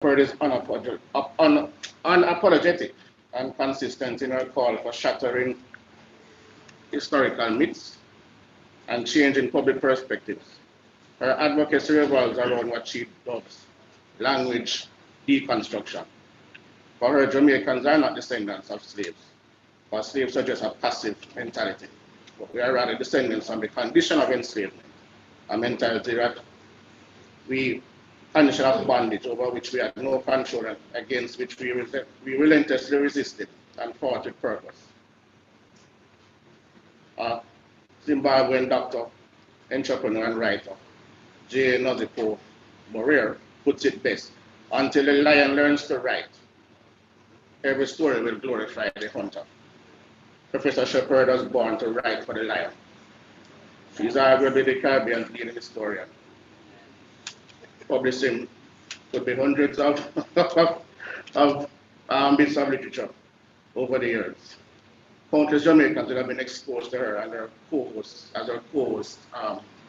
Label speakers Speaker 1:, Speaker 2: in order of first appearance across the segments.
Speaker 1: Shepherd is unapologetic and consistent in her call for shattering historical myths and changing public perspectives. Her advocacy revolves around what she dubs language deconstruction. For her, Jamaicans are not descendants of slaves, but slaves are just a passive mentality. But we are rather descendants of the condition of enslavement, a mentality that we condition of bondage over which we had no control and against which we relentlessly resisted and fought with purpose. A Zimbabwean doctor, entrepreneur, and writer, J. Nozipo Morir, puts it best. Until a lion learns to write, every story will glorify the hunter. Professor Shephard was born to write for the lion. She's arguably the Caribbean's leading historian, publishing could be hundreds of, bits of literature over the years. Countless Jamaicans have been exposed to her and her co-host, as her co-host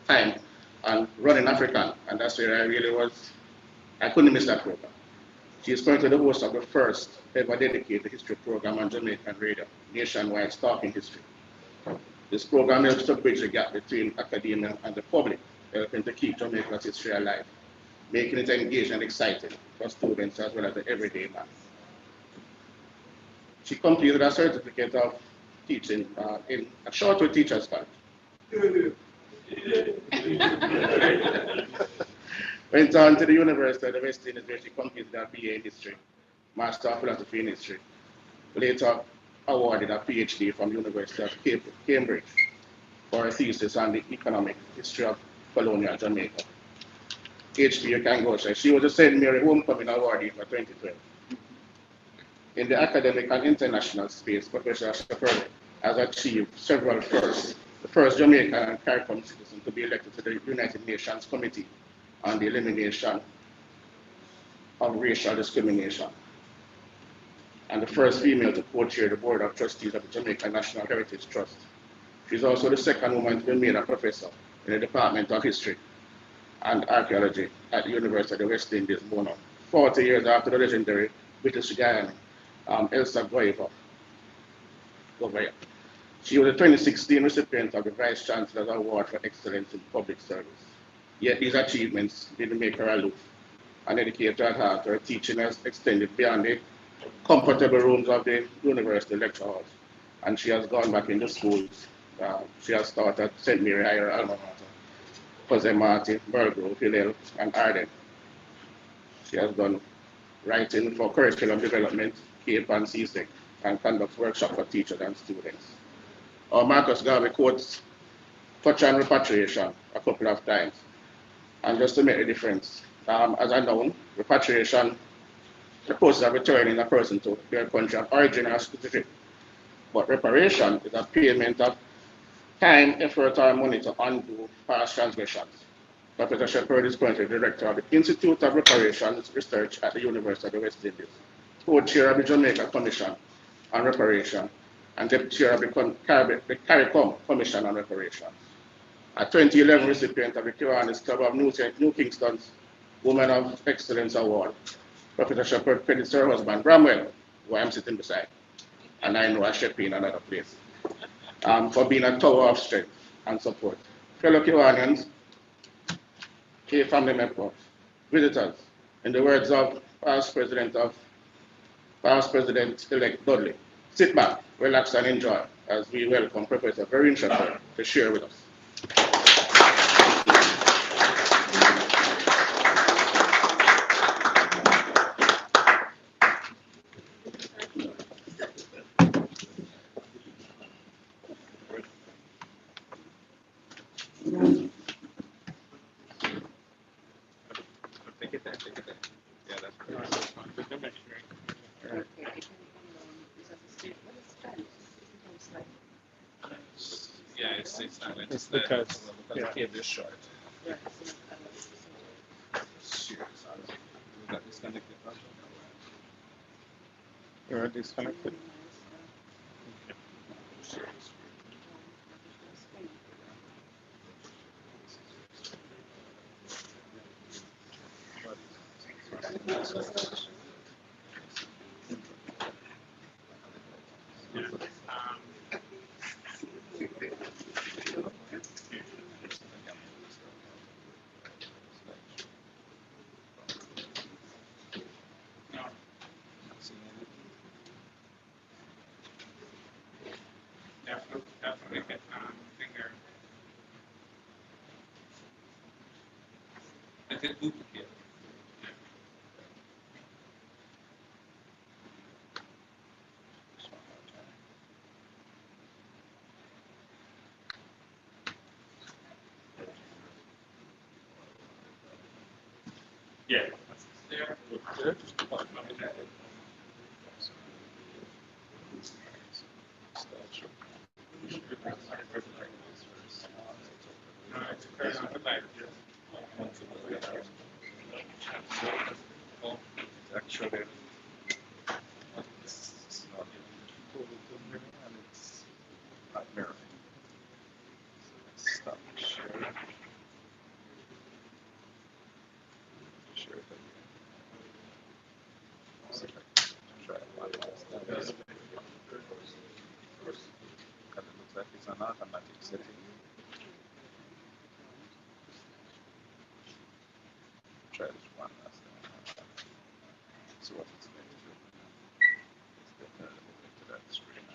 Speaker 1: time and running African, and that's where I couldn't miss that program. She is currently the host of the first ever dedicated history program on Jamaican radio, nationwide Talking History. This program helps to bridge the gap between academia and the public, helping to keep Jamaica's history alive, making it engaging and exciting for students as well as the everyday man. She completed a certificate of teaching at Shortwood Teachers College. Went on to the University of the West Indies where she completed a BA in History, Master of Philosophy in History. Later awarded a PhD from the University of Cambridge for a thesis on the economic history of colonial Jamaica. HP, you can go. So she was the St. Mary Homecoming Awardee for 2012. In the academic and international space, Professor Shephard has achieved several firsts. The first Jamaican and Caribbean citizen to be elected to the United Nations Committee on the Elimination of Racial Discrimination, and the first female to co-chair the Board of Trustees of the Jamaican National Heritage Trust. She's also the second woman to be made a professor in the Department of History and Archaeology at the University of the West Indies, Bono, 40 years after the legendary British Guiana, Elsa Goiva. She was the 2016 recipient of the Vice Chancellor's Award for Excellence in Public Service. Yet these achievements didn't make her aloof. An educator at heart, her teaching has extended beyond the comfortable rooms of the university lecture halls, and she has gone back into schools. She has taught at St. Mary Higher Alma Mater, Jose Marti, Burgrove, Hillel, and Arden. She has done writing for curriculum development, Cape and CSEC, and conducts workshops for teachers and students. Marcus Garvey quotes touch on repatriation a couple of times. And just to make a difference, as I know, repatriation, the process of returning a person to their country of origin or citizenship. But reparation is a payment of time, effort, or money to undo past transgressions. Professor Shephard is currently director of the Institute of Reparations Research at the University of the West Indies, co-chair of the Jamaica Commission on Reparation, and deputy chair of the CARICOM Commission on Reparations. A 2011 recipient of the Kiwanis Club of New Kingston's Woman of Excellence Award, Professor Shephard credits her husband, Bramwell, who I'm sitting beside, and I know I should be in another place, for being a tower of strength and support. Fellow Kiwanians, key family members, visitors, in the words of past President-elect Dudley, sit back, relax, and enjoy as we welcome Professor Verene Shephard to share with us.
Speaker 2: It's because the cable is short. You're disconnected. Finger. I can duplicate. Yeah. There. Actually, it's not and it's not mirroring. So let's stop sharing. Share it again. See if I can try to minimize that. Because it looks like it's an automatic setting. Try this one last time. See what it's going to do. Let's get into that screen.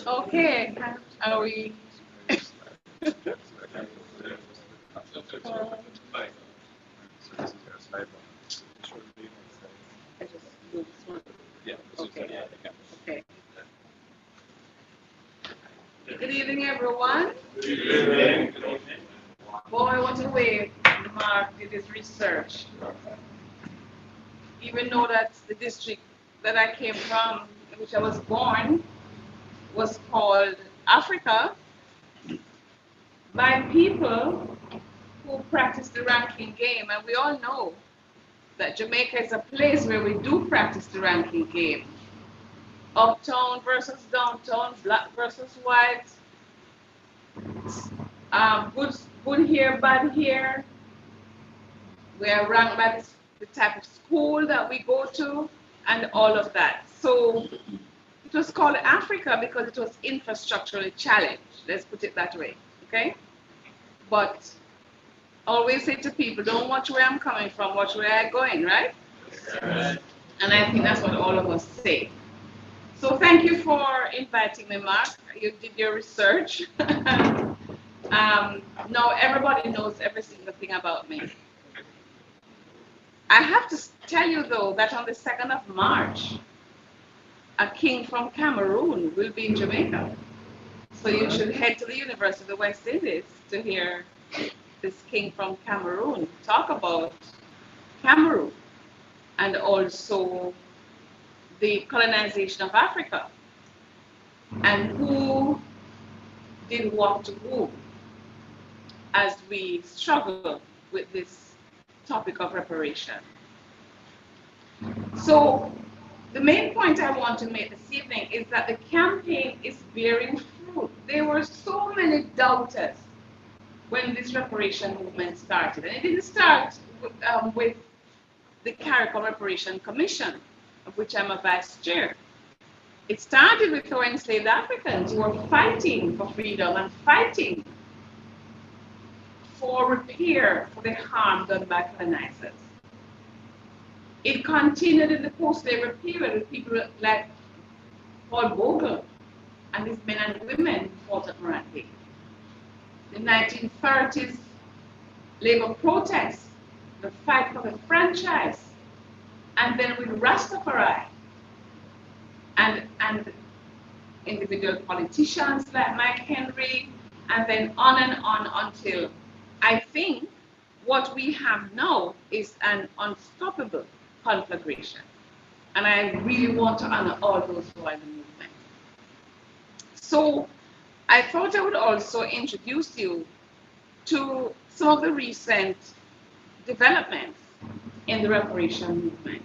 Speaker 3: Okay, are we? I just do this one.
Speaker 2: Yeah.
Speaker 3: Okay. Okay. Good evening, everyone. Boy, what a way Mark did his research. Even though that the district that I came from, in which I was born, was called Africa by people who practice the ranking game. And we all know that Jamaica is a place where we do practice the ranking game. Uptown versus downtown, black versus white, good here, bad here. We are ranked by the type of school that we go to and all of that. So it was called Africa because it was infrastructurally challenged. Let's put it that way, okay? But I always say to people, don't watch where I'm coming from, watch where I'm going, right? And I think that's what all of us say. So thank you for inviting me, Mark. You did your research. Now everybody knows every single thing about me. I have to tell you, though, that on the 2nd of March, a king from Cameroon will be in Jamaica. So you should head to the University of the West Indies to hear this king from Cameroon talk about Cameroon and also the colonization of Africa and who did what to who as we struggle with this topic of reparation. So the main point I want to make this evening is that the campaign is bearing fruit. There were so many doubters when this reparation movement started. And it didn't start with the Carriacou Reparation Commission, of which I'm a vice chair. It started with our enslaved Africans who were fighting for freedom and fighting for repair for the harm done by colonizers. It continued in the post-slavery period with people like Paul Bogle and his men and women who fought at Morant. The 1930s labor protests, the fight for the franchise, and then with Rastafari and individual politicians like Mike Henry, and then on and on until I think what we have now is an unstoppable conflagration. And I really want to honor all those who are in the movement. So I thought I would also introduce you to some of the recent developments in the reparation movement.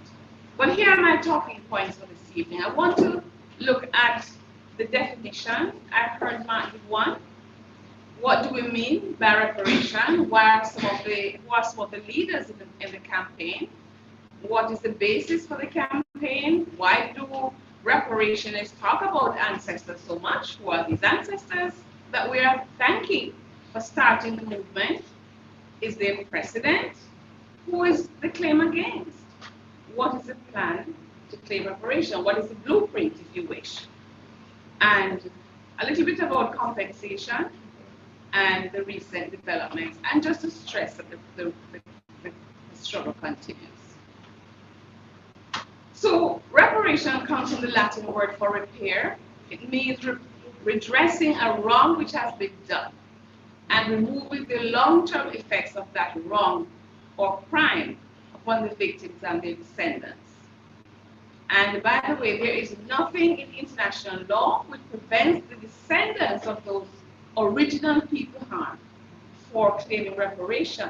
Speaker 3: But here are my talking points for this evening. I want to look at the definition. I heard Mark give one. What do we mean by reparation? Who are some of the leaders in the campaign? What is the basis for the campaign? Why do reparationists talk about ancestors so much? Who are these ancestors that we are thanking for starting the movement? Is there a precedent? Who is the claim against? What is the plan to claim reparation? What is the blueprint, if you wish? And a little bit about compensation and the recent developments, and just to stress that the struggle continues. So reparation comes from the Latin word for repair. It means redressing a wrong which has been done and removing the long-term effects of that wrong or crime upon the victims and their descendants. And by the way, there is nothing in international law which prevents the descendants of those original people harmed for claiming reparation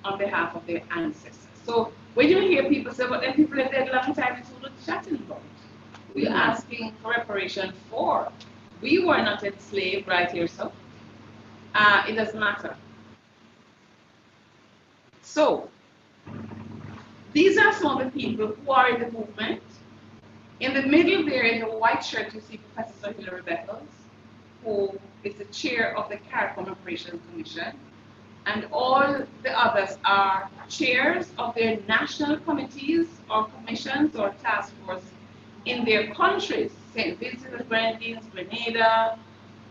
Speaker 3: on behalf of their ancestors. So when you hear people say, but then people are dead a long time, it's what we're chatting about. We're asking for reparation for. We were not enslaved right here, so it doesn't matter. So these are some of the people who are in the movement. In the middle there, in the white shirt, you see Professor Hilary Beckles, who is the chair of the CARICOM Reparations Commission. And all the others are chairs of their national committees or commissions or task force in their countries, St. Vincent and Grenadines, Grenada,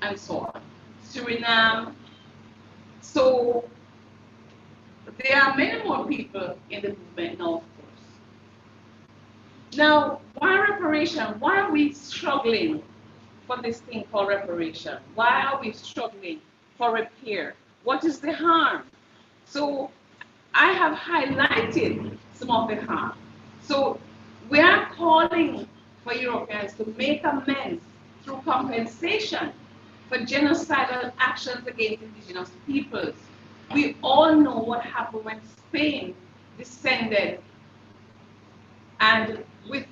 Speaker 3: and so on, Suriname. So there are many more people in the movement now, of course. Now, why reparation? Why are we struggling for this thing called reparation? Why are we struggling for repair? What is the harm? So I have highlighted some of the harm. So we are calling for Europeans to make amends through compensation for genocidal actions against indigenous peoples. We all know what happened when Spain descended, and with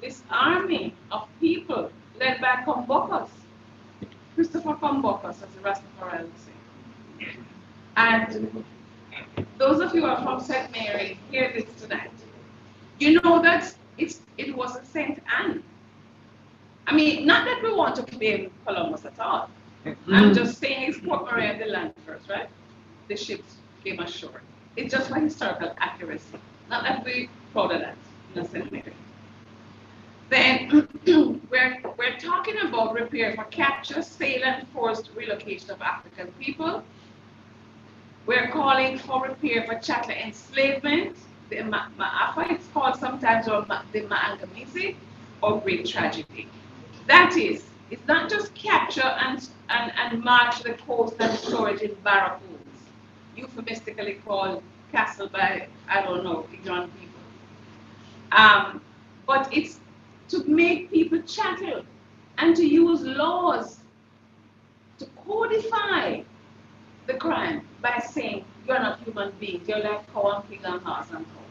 Speaker 3: this army of people led by Combocus, Christopher Combocus, as the Rastafari would say. And those of you who are from St. Mary, hear this tonight. You know that it wasn't St. Anne. I mean, not that we want to claim Columbus at all. I'm just saying it's Port Maria and the land first, right? The ships came ashore. It's just for historical accuracy. Not that we're proud of that in St. Mary. Then we're talking about repair for capture, sale, and forced relocation of African people. We're calling for repair for chattel enslavement, the Ma'afa, it's called sometimes, or the Ma'angamisi, or great tragedy. That is, it's not just capture and march to the coast and storage in barracks, euphemistically called castle by, I don't know, ignorant people. But it's to make people chattel and to use laws to codify the crime by saying you're not human beings, you're like cow and pig and horse and cow.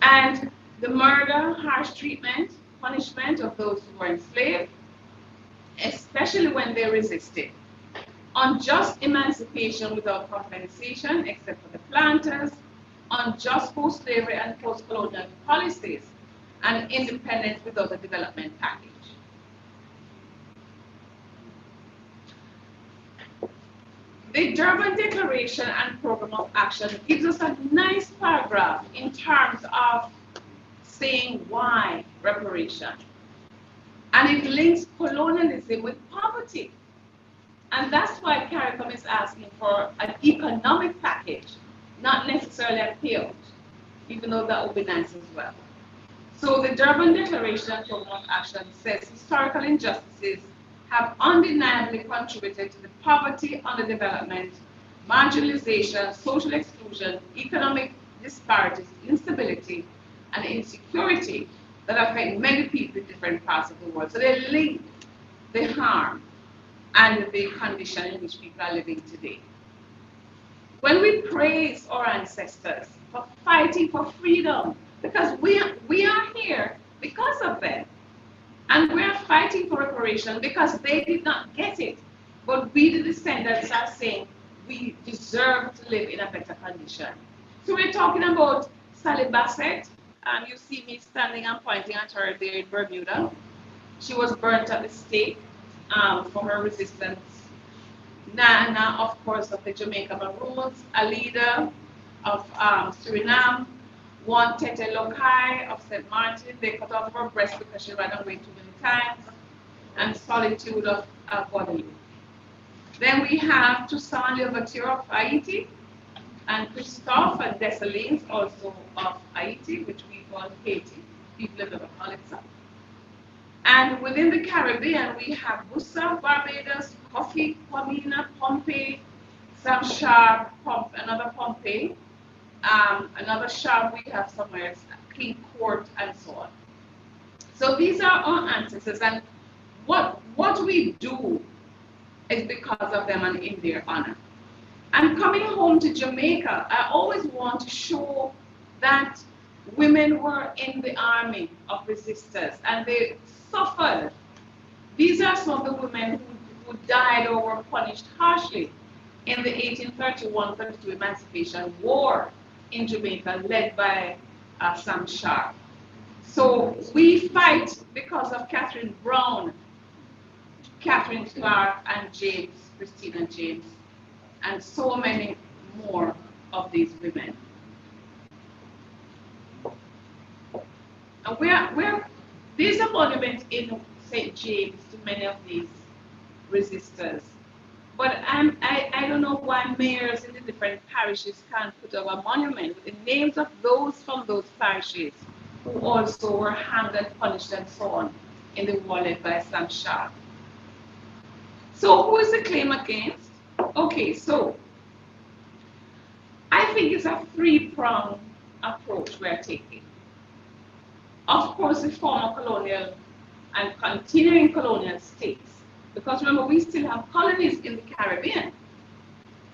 Speaker 3: And the murder, harsh treatment, punishment of those who were enslaved, especially when they resisted. Unjust emancipation without compensation, except for the planters, unjust post-slavery and post-colonial policies, and independence without a development package. The Durban Declaration and Program of Action gives us a nice paragraph in terms of saying why reparation. And it links colonialism with poverty. And that's why CARICOM is asking for an economic package, not necessarily a payout, even though that would be nice as well. So the Durban Declaration and Program of Action says historical injustices have undeniably contributed to the poverty, underdevelopment, marginalization, social exclusion, exclusion, economic disparities, instability, and insecurity that affect many people in different parts of the world. So they link the harm and the condition in which people are living today. When we praise our ancestors for fighting for freedom, because we are here because of them, and we are fighting for reparation because they did not get it, but we, the descendants, are saying we deserve to live in a better condition. So we're talking about Sally Bassett, and you see me standing and pointing at her there in Bermuda. She was burnt at the stake for her resistance. Nana, of course, of the Jamaica Maroons, a leader of Suriname, one Tete Lokai of St. Martin. They cut off her breast because she ran away too many times, and Solitude of Guadeloupe. Then we have Toussaint Louverture of Haiti, and Christophe and Dessalines, also of Haiti, which we call Haiti. People have never called it so. And within the Caribbean, we have Bussa, Barbados, Kofi, Kwamina, Pompey, Sam Sharp, another Pompey, another Sharp we have somewhere, King Court, and so on. So these are our ancestors, and what we do is because of them and in their honor. And coming home to Jamaica, I always want to show that women were in the army of resistors and they suffered. These are some of the women who died or were punished harshly in the 1831-32 Emancipation War in Jamaica, led by Sam Sharp. So we fight because of Catherine Brown, Catherine Clark, and James, Christina James, and so many more of these women. And there's a monument in St. James to many of these resistors. But I don't know why mayors in the different parishes can't put up a monument with the names of those from those parishes who also were hanged and punished and so on in the war led by Sam Sharp. So who is the claim against? Okay, so I think it's a three-pronged approach we're taking. Of course, the former colonial and continuing colonial states, because remember, we still have colonies in the Caribbean.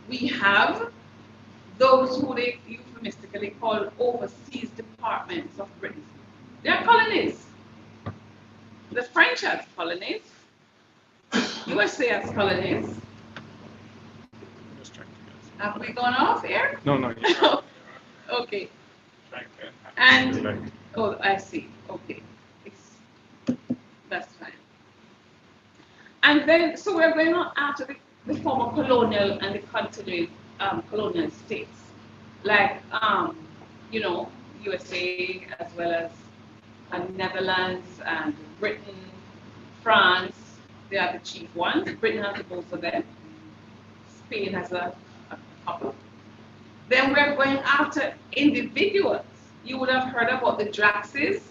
Speaker 3: We have those who they euphemistically call overseas departments of Britain. They are colonies. The French has colonies. USA has colonies. Have we gone off here?
Speaker 2: No.
Speaker 3: Okay. And, oh, I see. Okay. That's fine. And then, so we're going on after the former colonial and the continuing colonial states, like, USA, as well as Netherlands and Britain, France. They are the chief ones. Britain has both of them. Spain has a couple. Then we're going after individuals. You would have heard about the Draxes,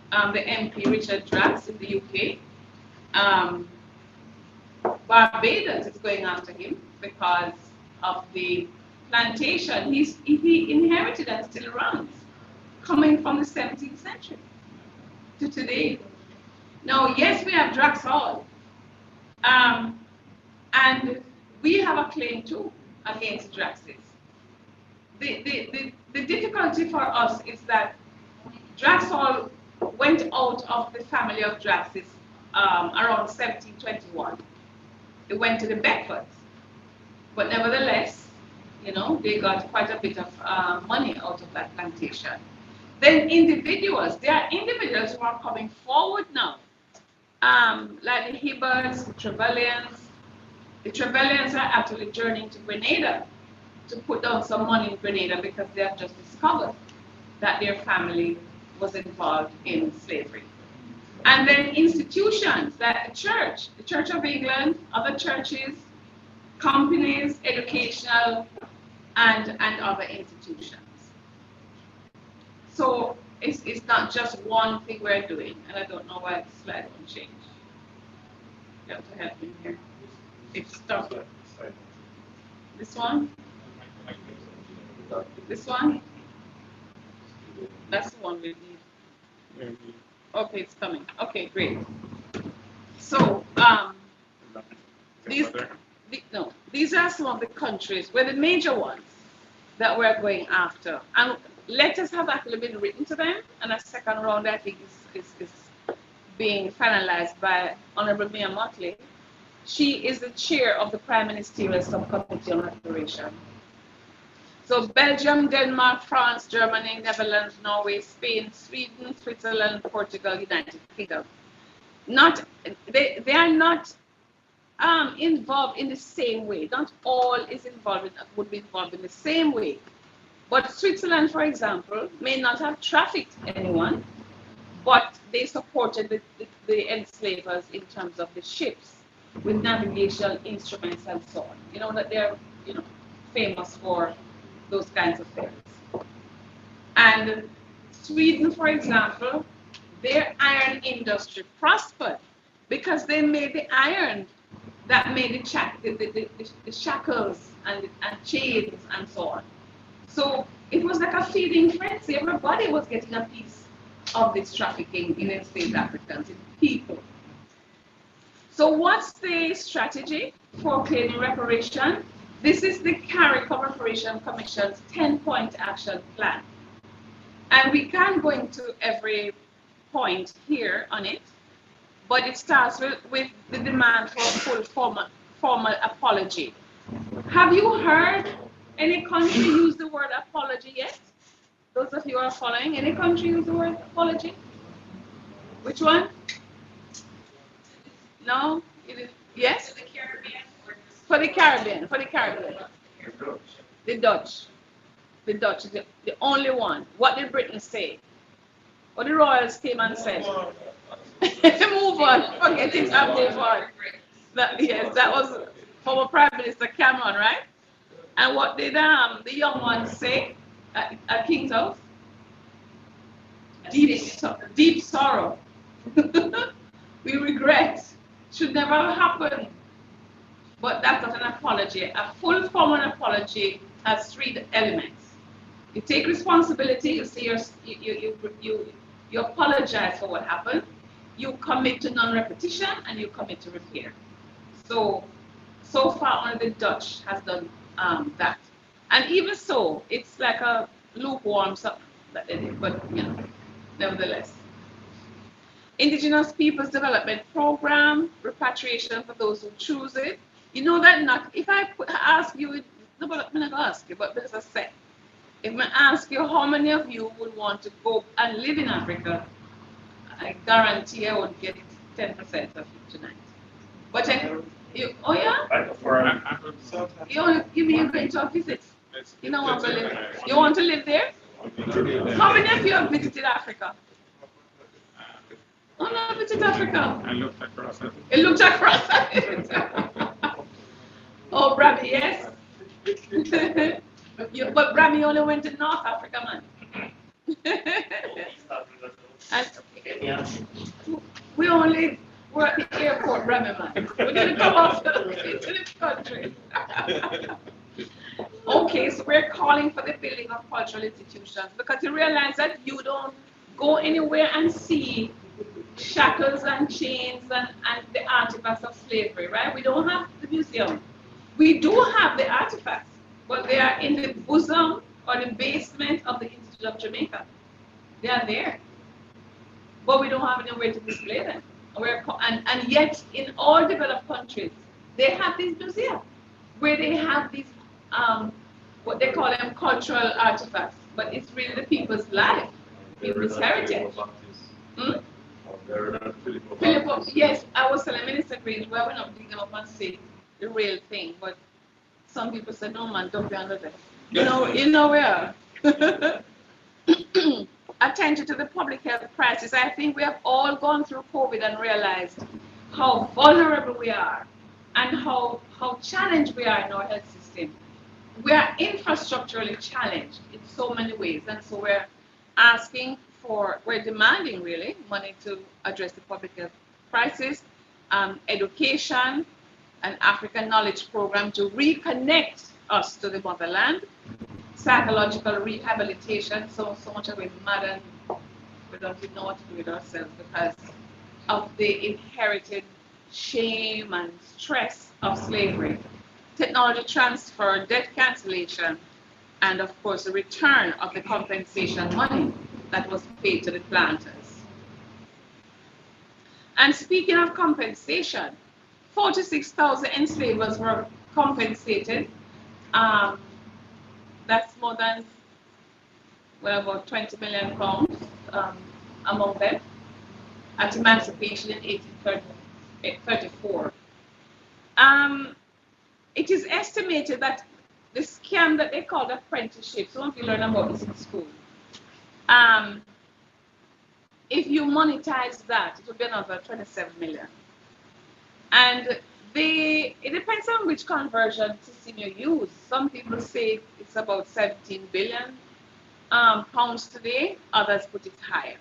Speaker 3: the MP Richard Drax in the UK. Barbados is going after him because of the plantation he inherited and still runs, coming from the 17th century to today. Now, yes, we have Drax Hall, and we have a claim too against Draxes. The difficulty for us is that Drax Hall went out of the family of Draxes around 1721. It went to the Beckfords, but nevertheless, they got quite a bit of money out of that plantation. Then individuals, there are individuals who are coming forward now, like the Hibbards, the Trevelyan's. The Trevelyan's are actually journeying to Grenada to put down some money in Grenada because they have just discovered that their family was involved in slavery. And then institutions like the Church of England, other churches, companies, educational, and other institutions. So it's not just one thing we're doing, and I don't know why the slide won't change. You have to help me here. It's stuck. This one? This one? That's the one we need. Okay, it's coming. Okay, great. So, these, no, these are some of the countries where the major ones that we're going after. And letters have actually been written to them, and a second round, I think, is being finalized by Honorable Mayor Motley. She is the chair of the Prime Ministerial Subcommittee on Reparation. So Belgium, Denmark, France, Germany, Netherlands, Norway, Spain, Sweden, Switzerland, Portugal, United Kingdom. They are not involved in the same way. Not all would be involved in the same way. But Switzerland, for example, may not have trafficked anyone, but they supported the enslavers in terms of the ships with navigation instruments and so on. You know that they're famous for those kinds of things. And Sweden, for example, their iron industry prospered because they made the iron that made the shackles and chains and so on. So it was like a feeding frenzy. Everybody was getting a piece of this trafficking in enslaved Africans, in people. So what's the strategy for claiming reparation? This is the CARICOM Reparation Commission's 10-point action plan. And we can't go into every point here on it, but it starts with the demand for a full formal apology. Have you heard any country use the word apology yet? Those of you who are following, any country use the word apology? Which one? No? Yes?
Speaker 4: For the Caribbean?
Speaker 3: For the Caribbean. The Dutch. The Dutch is the only one. What did Britain say? What the royals came and said? Move on. Forget it. I'm move on. Yes, that was former Prime Minister Cameron, right? And what did the young ones say at King's House? Deep sorrow. We regret. Should never have happened. But that's not an apology. A full formal apology has three elements. You take responsibility. You say you apologize for what happened. You commit to non-repetition, and you commit to repair. So far, only the Dutch has done that. And even so, it's like a lukewarm something that they did, but nevertheless. Indigenous Peoples Development Program, repatriation for those who choose it. You know that not, if I ask you, I'm not going to ask you, but there's a set. If I ask you how many of you would want to go and live in Africa, I guarantee I would get 10% of you tonight. But oh yeah? You only give me a great job visit. You don't want to live. You want to live there? How many of you have visited Africa? Oh no, visited Africa.
Speaker 2: I looked across it.
Speaker 3: It looked across it. Oh, Brammy, yes. But Brammy only went to North Africa, man. And we only were at the airport, Brammy, man. We didn't come off to the country. Okay, so we're calling for the building of cultural institutions because you realize that you don't go anywhere and see shackles and chains and the artifacts of slavery, right? We don't have the museum. We do have the artifacts, but they are in the bosom or the basement of the Institute of Jamaica. They are there, but we don't have anywhere to display them. And yet, in all developed countries, they have these museums where they have these, what they call them cultural artifacts, but it's really the people's life, people's heritage. Philip, yes, I was telling Minister Green, we were not digging up and say the real thing, but some people said, no man, don't be under there. You know where? Attention to the public health crisis. I think we have all gone through COVID and realized how vulnerable we are and how challenged we are in our health system. We are infrastructurally challenged in so many ways, and so we're demanding really money to address the public health crisis, education, an African knowledge program to reconnect us to the motherland, psychological rehabilitation. So much of it mad and we don't even know what to do with ourselves because of the inherited shame and stress of slavery. Technology transfer, debt cancellation, and of course the return of the compensation money that was paid to the planters. And speaking of compensation, 46,000 enslavers were compensated. Um, that's more than, well, about 20 million pounds among them at emancipation in 1834. It is estimated that the scam that they called apprenticeship, some of you learn about this in school. If you monetize that, it will be another 27 million. And it depends on which conversion system you use. Some people say it's about 17 billion pounds today, others put it higher.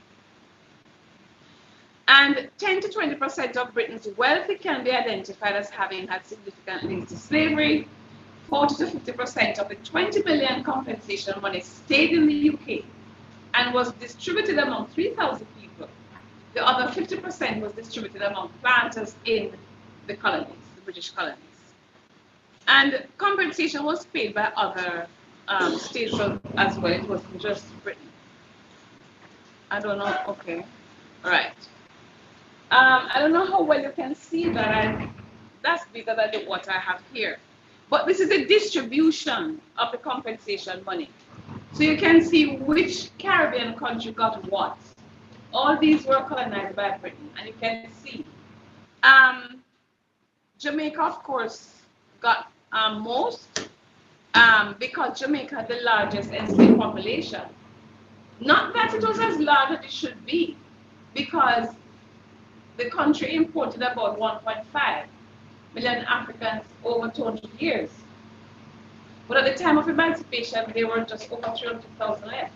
Speaker 3: And 10 to 20% of Britain's wealthy can be identified as having had significant links to slavery. 40 to 50% of the 20 billion compensation money stayed in the UK and was distributed among 3,000 people. The other 50% was distributed among planters in the colonies, the British colonies. And compensation was paid by other states as well. It wasn't just Britain. I don't know. Okay. All right. I don't know how well you can see that. That's bigger than what I have here. But this is a distribution of the compensation money. So you can see which Caribbean country got what. All these were colonized by Britain. And you can see Jamaica, of course, got most because Jamaica had the largest enslaved population. Not that it was as large as it should be, because the country imported about 1.5 million Africans over 200 years. But at the time of emancipation, there were just over 300,000 left.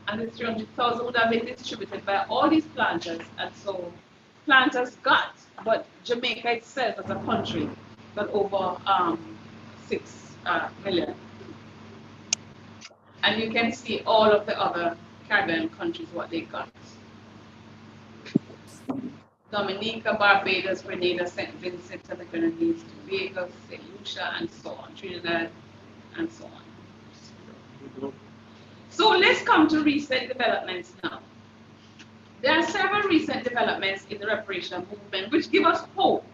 Speaker 3: And the 300,000 would have been distributed by all these planters. And so planters got, but Jamaica itself as a country got over 6 million. And you can see all of the other Caribbean countries, what they got. Dominica, Barbados, Grenada, St. Vincent and the Grenadines, Tobago, St. Lucia, and so on, Trinidad, and so on. So let's come to recent developments now. There are several recent developments in the reparation movement which give us hope.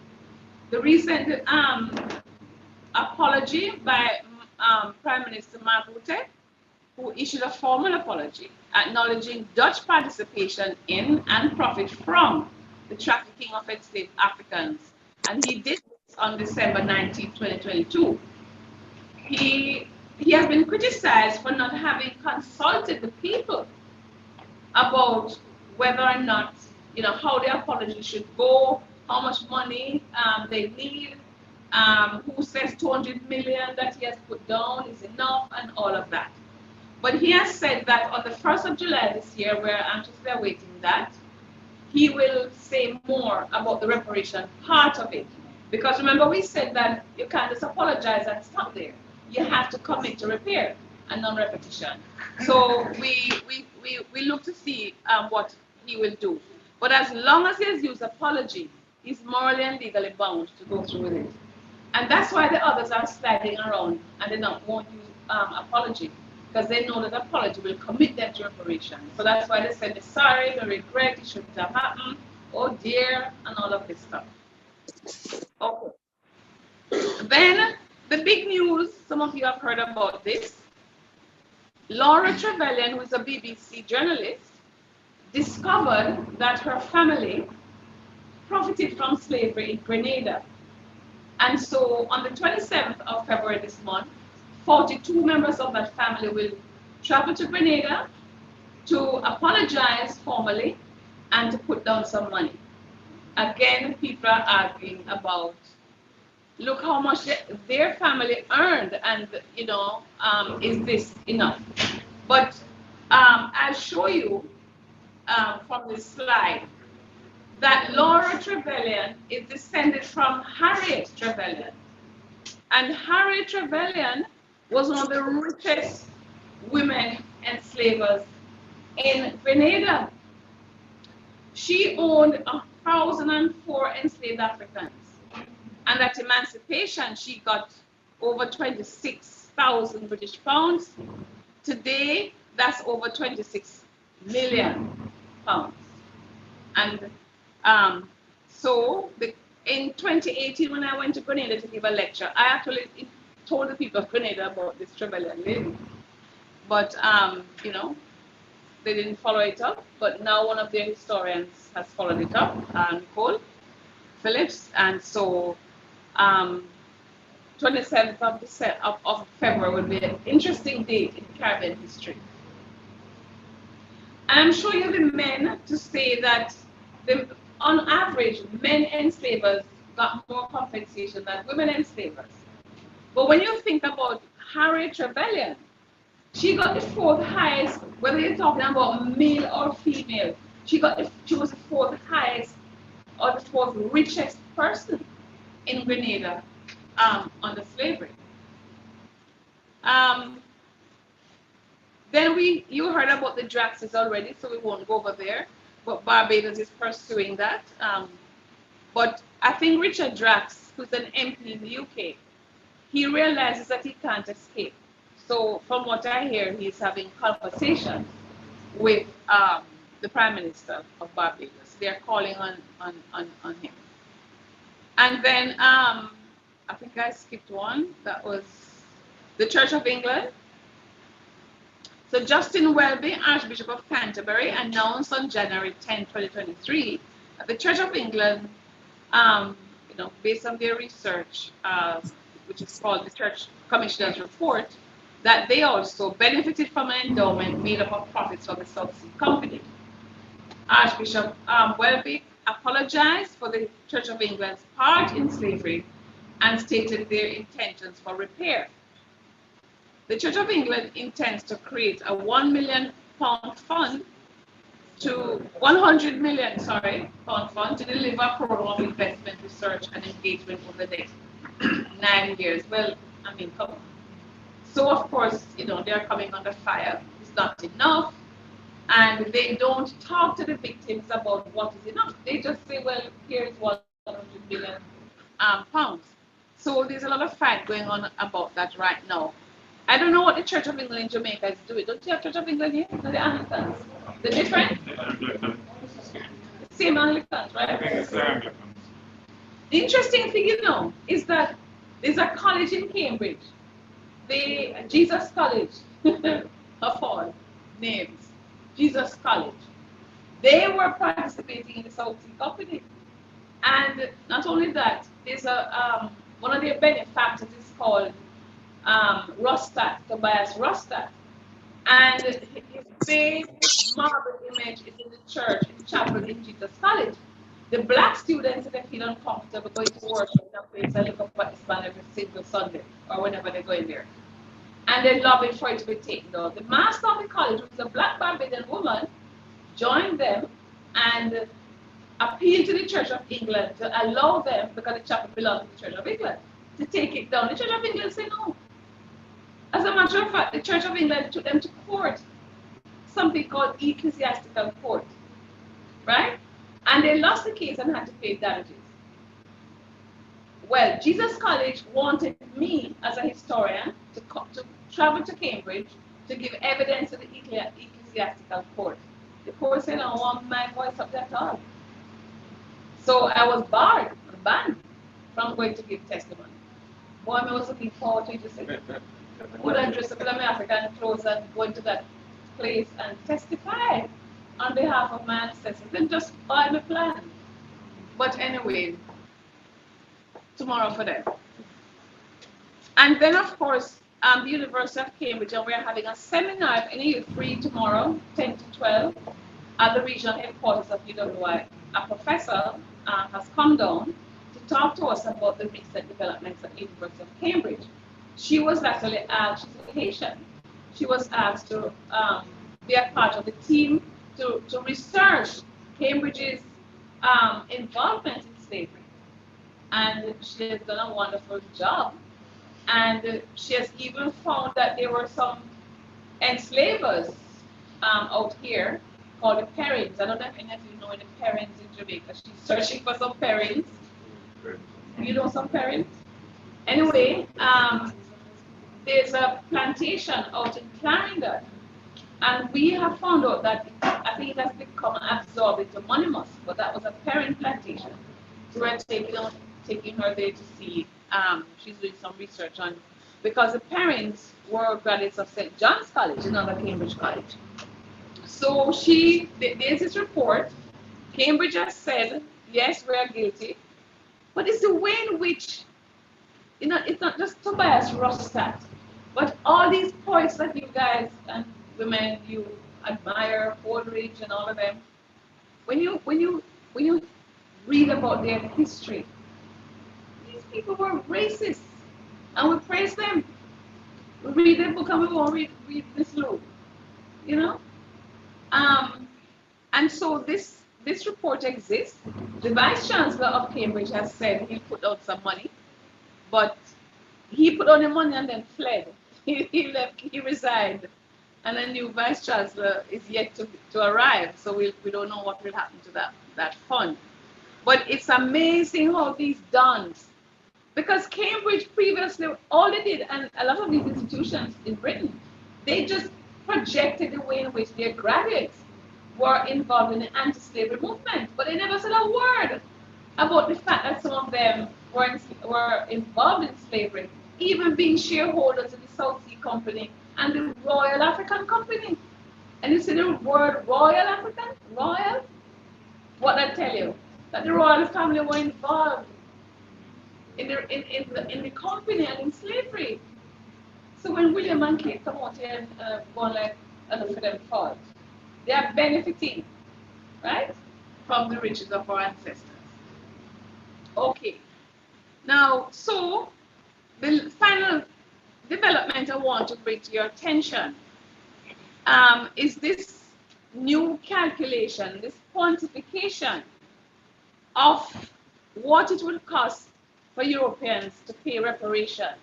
Speaker 3: The recent apology by Prime Minister Mark Rutte, who issued a formal apology acknowledging Dutch participation in and profit from the trafficking of enslaved Africans. And he did this on December 19, 2022. He has been criticized for not having consulted the people about whether or not, how the apology should go, how much money they need, who says 200 million that he has put down is enough, and all of that. But he has said that on the 1st of July this year, we're anxiously awaiting that, he will say more about the reparation part of it. Because remember, we said that you can't just apologize and stop there. You have to commit to repair and non-repetition. So we look to see what he will do. But as long as he has used apology, he's morally and legally bound to go through with it. And that's why the others are sliding around and they won't use apology, because they know that apology will commit them to reparation. So that's why they said, sorry, we regret, it shouldn't have happened, oh dear, and all of this stuff. Okay. Then the big news, some of you have heard about this. Laura Trevelyan, who is a BBC journalist, discovered that her family profited from slavery in Grenada. And so on the 27th of February this month, 42 members of that family will travel to Grenada to apologize formally and to put down some money. Again, people are arguing about, look how much their family earned, and is this enough? But I'll show you from this slide that Laura Trevelyan is descended from Harriet Trevelyan. And Harriet Trevelyan was one of the richest women enslavers in Grenada. She owned 1,004 enslaved Africans. And at emancipation, she got over 26,000 British pounds. Today, that's over 26 million pounds. And in 2018, when I went to Grenada to give a lecture, I actually told the people of Grenada about this Trevelyan lady. But, they didn't follow it up. But now one of their historians has followed it up, Nicole Phillips. And so 27th of February will be an interesting date in Caribbean history. And I'm showing you the men to say that on average, men enslavers got more compensation than women enslavers. But when you think about Harriet Trevelyan, she got the fourth highest, whether you're talking about male or female, she was the fourth highest or the fourth richest person in Grenada under slavery. Then you heard about the Draxes already, so we won't go over there. But Barbados is pursuing that. But I think Richard Drax, who's an MP in the UK, he realizes that he can't escape. So from what I hear, he's having conversations with the Prime Minister of Barbados. They're calling on him. And then I think I skipped one. That was the Church of England. So Justin Welby, Archbishop of Canterbury, announced on January 10, 2023, that the Church of England, based on their research, which is called the Church Commissioner's Report, that they also benefited from an endowment made up of profits from the South Sea Company. Archbishop Welby apologized for the Church of England's part in slavery and stated their intentions for repair. The Church of England intends to create a £1 million fund to £100 million fund to deliver a program of investment, research, and engagement over the next 9 years. Well, I mean, come on. So of course, they're coming under fire. It's not enough, and they don't talk to the victims about what is enough. They just say, well, here's 100 million pounds. So there's a lot of fight going on about that right now. I don't know what the Church of England in Jamaica is doing. Don't you have Church of England here? No, the Anglicans. The different? Same Anglicans, right? The interesting thing, is that there's a college in Cambridge, the Jesus College, of all names, Jesus College. They were participating in the South Sea Company. And not only that, there's one of their benefactors is called Rostat, Tobias Rostat, and his big marble image is in the church, in the chapel in Jesus College. The black students, they feel uncomfortable going to worship in that place and look up at this man every single Sunday or whenever they go in there. And they're lobbying for it to be taken down. The master of the college, who was a black Barbadian woman, joined them and appealed to the Church of England to allow them, because the chapel belonged to the Church of England, to take it down. The Church of England said no. As a matter of fact, the Church of England took them to court, something called ecclesiastical court, right? And they lost the case and had to pay damages. Well, Jesus College wanted me, as a historian, to travel to Cambridge to give evidence to the ecclesiastical court. The court said, I don't want my voice up there at all. So I was banned from going to give testimony. Boy, I was looking forward to it. Would I dress up in my African clothes and go into that place and testify on behalf of my ancestors and just buy my plan. But anyway, tomorrow for them. And then, of course, the University of Cambridge, and we're having a seminar, if any of you free tomorrow, 10 to 12, at the regional headquarters of UWI. A professor has come down to talk to us about the recent developments at the University of Cambridge. She was actually asked, she's Haitian, she was asked to be a part of the team to research Cambridge's involvement in slavery. And she has done a wonderful job. And she has even found that there were some enslavers out here called the Perrins. I don't know if any of you know the Perrins in Jamaica. She's searching for some Perrins. You know some Perrins? Anyway, there's a plantation out in Clarendon, and we have found out that I think it has become absorbed into Monimus, but that was a Perrin plantation. So we're taking her there to see. She's doing some research on, because the parents were graduates of St. John's College, another Cambridge college. So there's this report. Cambridge has said, yes, we are guilty, but it's the way in which, it's not just Tobias Rostat, but all these poets that you guys and women you admire, Coleridge and all of them, when you read about their history, these people were racist, and we praise them. We read their book and we won't read this Lou, you know. And so this report exists. The Vice Chancellor of Cambridge has said he'll put out some money, but he put on the money and then fled. He left, he resigned, and a new Vice Chancellor is yet to arrive, so we don't know what will happen to that fund. But it's amazing how these dons, because Cambridge previously, all they did, and a lot of these institutions in Britain, they just projected the way in which their graduates were involved in the anti-slavery movement, but they never said a word about the fact that some of them were involved in slavery, even being shareholders in the South Sea Company and the Royal African Company. And you see the word Royal African? Royal? What I tell you? That the royal family were involved in the company and in slavery. So when William and Kate come out here and go like, enough for them fault, they are benefiting, right, from the riches of our ancestors. Okay. Now, so the final development I want to bring to your attention is this new calculation, this quantification of what it would cost for Europeans to pay reparations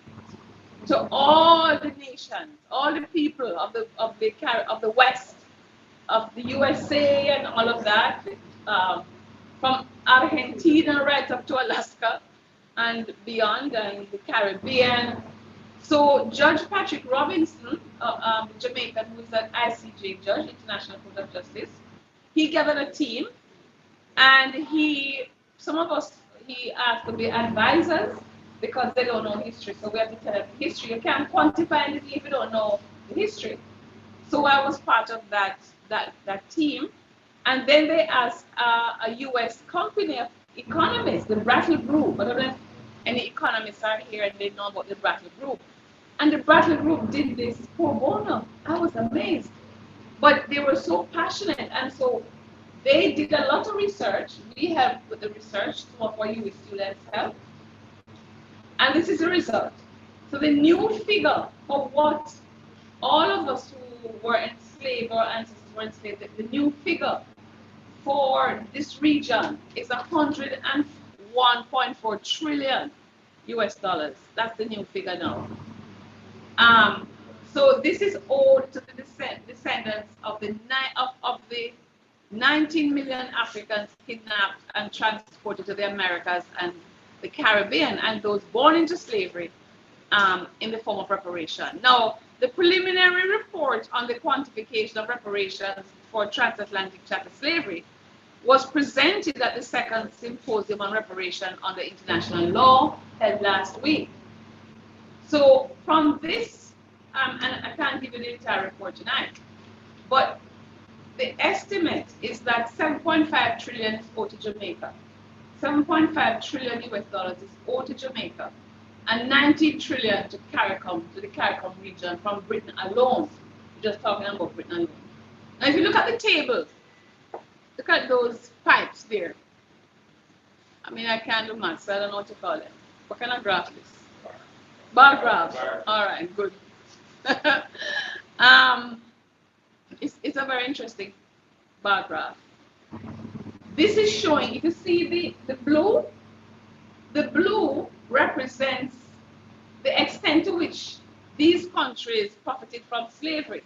Speaker 3: to all the nations, all the people of the West, of the USA and all of that, from Argentina right up to Alaska and beyond, and the Caribbean. So Judge Patrick Robinson, Jamaican, who is an ICJ judge, International Court of Justice, he gathered a team, and some of us, he asked to be advisors because they don't know history. So we have to tell them history. You can't quantify anything if you don't know the history. So I was part of that team. And then they asked a US company of economists, the Brattle Group. I don't know if any economists are here and they know about the Brattle Group. And the Brattle Group did this pro bono. I was amazed. But they were so passionate, and so they did a lot of research. We helped with the research, some of our US students helped. And this is the result. So the new figure for what all of us who were enslaved, or ancestors were enslaved, the new figure for this region is 101.4 trillion US dollars. That's the new figure now. So this is owed to the descendants of the 19 million Africans kidnapped and transported to the Americas and the Caribbean, and those born into slavery in the form of reparation. Now, the preliminary report on the quantification of reparations for transatlantic chattel slavery was presented at the second symposium on reparation under international law held last week. So from this, and I can't give you the entire report tonight, but the estimate is that 7.5 trillion is owed to Jamaica. 7.5 trillion US dollars is owed to Jamaica, and 90 trillion to CARICOM, to the CARICOM region from Britain alone. We're just talking about Britain alone. Now, if you look at the table, look at those pipes there. I mean, I can't do maths, so I don't know what to call them. What kind of graph is this? Bar graph. All right, good. It's a very interesting bar graph. This is showing, if you see the blue represents the extent to which these countries profited from slavery.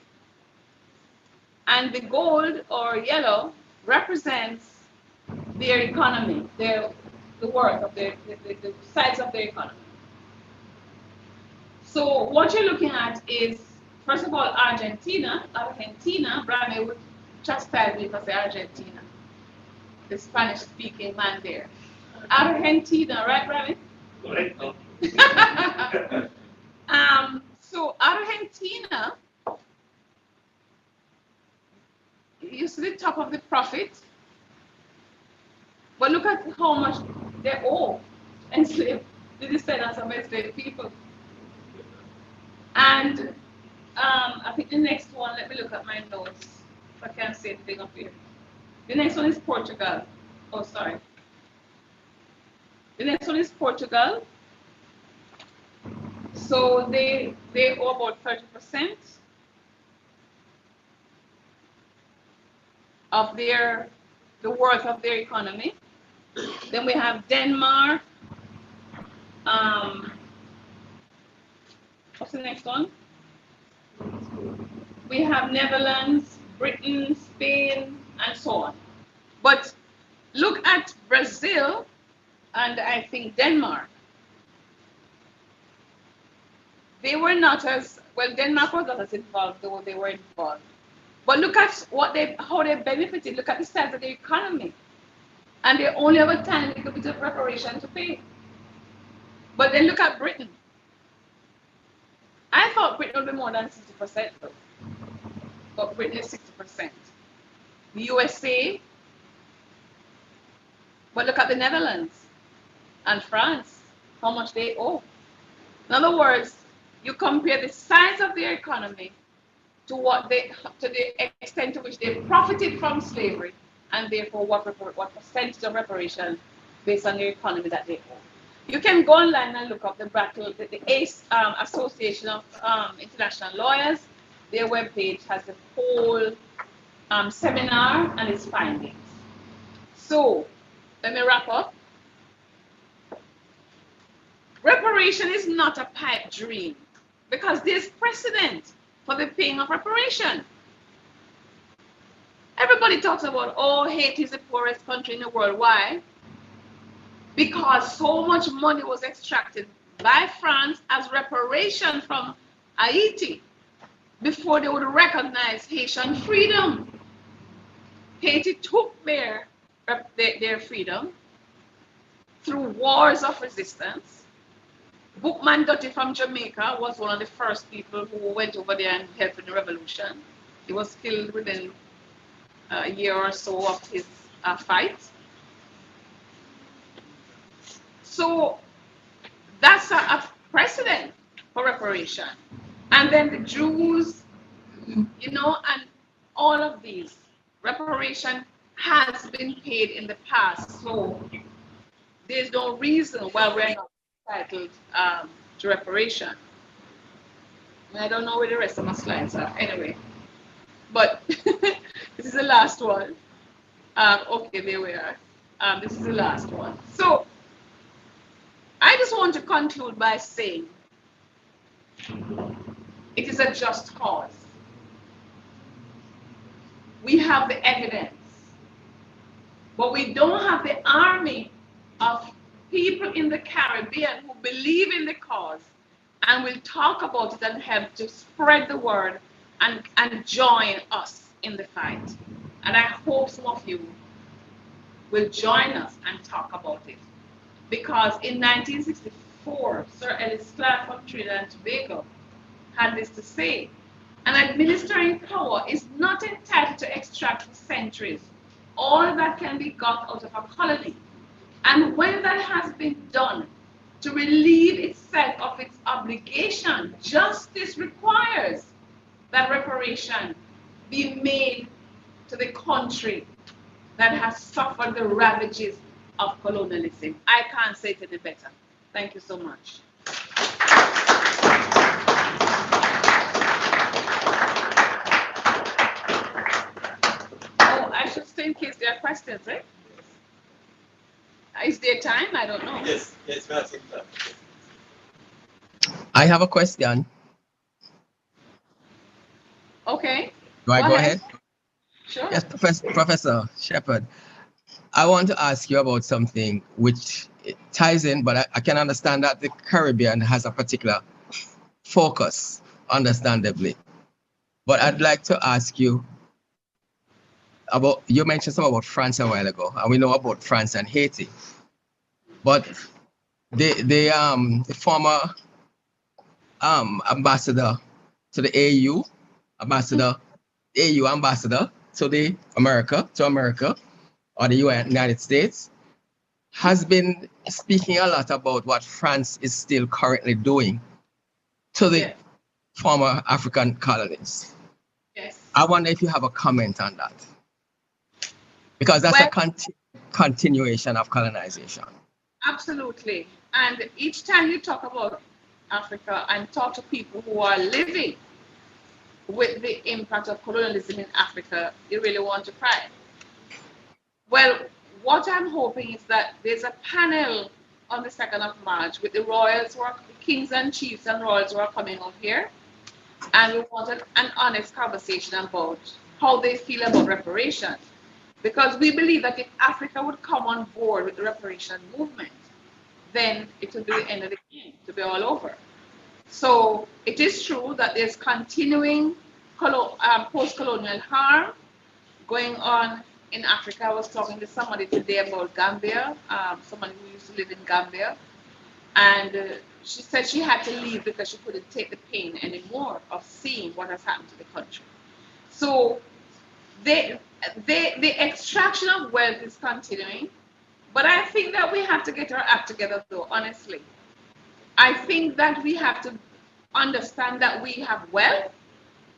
Speaker 3: And the gold or yellow represents their economy, the worth of the size of their economy. So what you're looking at is, first of all, Argentina. Brame would chastise me because they're Argentina, the Spanish-speaking man there. Argentina, right, Brame?
Speaker 4: Correct.
Speaker 3: So Argentina, you see the top of the profit, but look at how much they owe enslaved, the descendants of enslaved people. And I think the next one, let me look at my notes if I can't see anything up here. The next one is Portugal. Oh, sorry. The next one is Portugal. So they owe about 30% of the worth of their economy. Then we have Denmark. What's the next one? We have Netherlands, Britain, Spain, and so on. But look at Brazil and I think Denmark. They were not as well. Denmark was not as involved, though they were involved. But look at how they benefited. Look at the size of their economy, and they only have a tiny little bit of reparation to pay. But then look at Britain. I thought Britain would be more than 60%, though. But Britain is 60%. The USA. But look at the Netherlands and France, how much they owe. In other words, you compare the size of their economy to the extent to which they profited from slavery, and therefore what percentage of reparation based on their economy that they owe. You can go online and look up the ACE Association of International Lawyers. Their webpage has the whole seminar and its findings. So let me wrap up. Reparation is not a pipe dream because there's precedent for the paying of reparation. Everybody talks about, oh, Haiti is the poorest country in the world. Why? Because so much money was extracted by France as reparation from Haiti before they would recognize Haitian freedom. Haiti took their freedom through wars of resistance. Bookman Dutty from Jamaica was one of the first people who went over there and helped in the revolution. He was killed within a year or so of his fight. So that's a precedent for reparation. And then the Jews, and all of these, reparation has been paid in the past. So there's no reason why we're not entitled to reparation. I don't know where the rest of my slides are anyway, but this is the last one. Okay, there we are. This is the last one. So I just want to conclude by saying it is a just cause. We have the evidence, but we don't have the army of people in the Caribbean who believe in the cause and will talk about it and help to spread the word and join us in the fight. And I hope some of you will join us and talk about it. Because in 1964, Sir Ellis Clark from Trinidad and Tobago had this to say: an administering power is not entitled to extract for centuries all that can be got out of a colony. And when that has been done, to relieve itself of its obligation, justice requires that reparation be made to the country that has suffered the ravages of colonialism. I can't say it any better. Thank you so much. Oh, I should say in case there are questions, right? Is there time? I don't know.
Speaker 4: Yes, we have some time. I have a question.
Speaker 3: Okay,
Speaker 4: Do I
Speaker 3: go
Speaker 4: go
Speaker 3: ahead.
Speaker 4: ahead?
Speaker 3: Sure.
Speaker 4: Yes, Professor Shepherd. I want to ask you about something which it ties in, but I can understand that the Caribbean has a particular focus, understandably. But I'd like to ask you about, you mentioned something about France a while ago, and we know about France and Haiti. But the former ambassador to the AU, ambassador, AU ambassador to the America, or the United States, has been speaking a lot about what France is still currently doing to the
Speaker 3: Yes.
Speaker 4: former African colonies.
Speaker 3: Yes.
Speaker 4: I wonder if you have a comment on that, because that's a
Speaker 3: Well,
Speaker 4: continuation of colonization.
Speaker 3: absolutely. And each time you talk about Africa and talk to people who are living with the impact of colonialism in Africa, you really want to cry. Well, what I'm hoping is that there's a panel on the 2nd of March with the royals who are the kings and chiefs and royals who are coming up here. And we wanted an honest conversation about how they feel about reparations. Because we believe that if Africa would come on board with the reparation movement, then it will be the end of the game, to be all over. So it is true that there's continuing post-colonial harm going on in Africa. I was talking to somebody today about Gambia, somebody who used to live in Gambia, and she said she had to leave because she couldn't take the pain anymore of seeing what has happened to the country. So the extraction of wealth is continuing, but I think that we have to get our act together, though, honestly. I think that we have to understand that we have wealth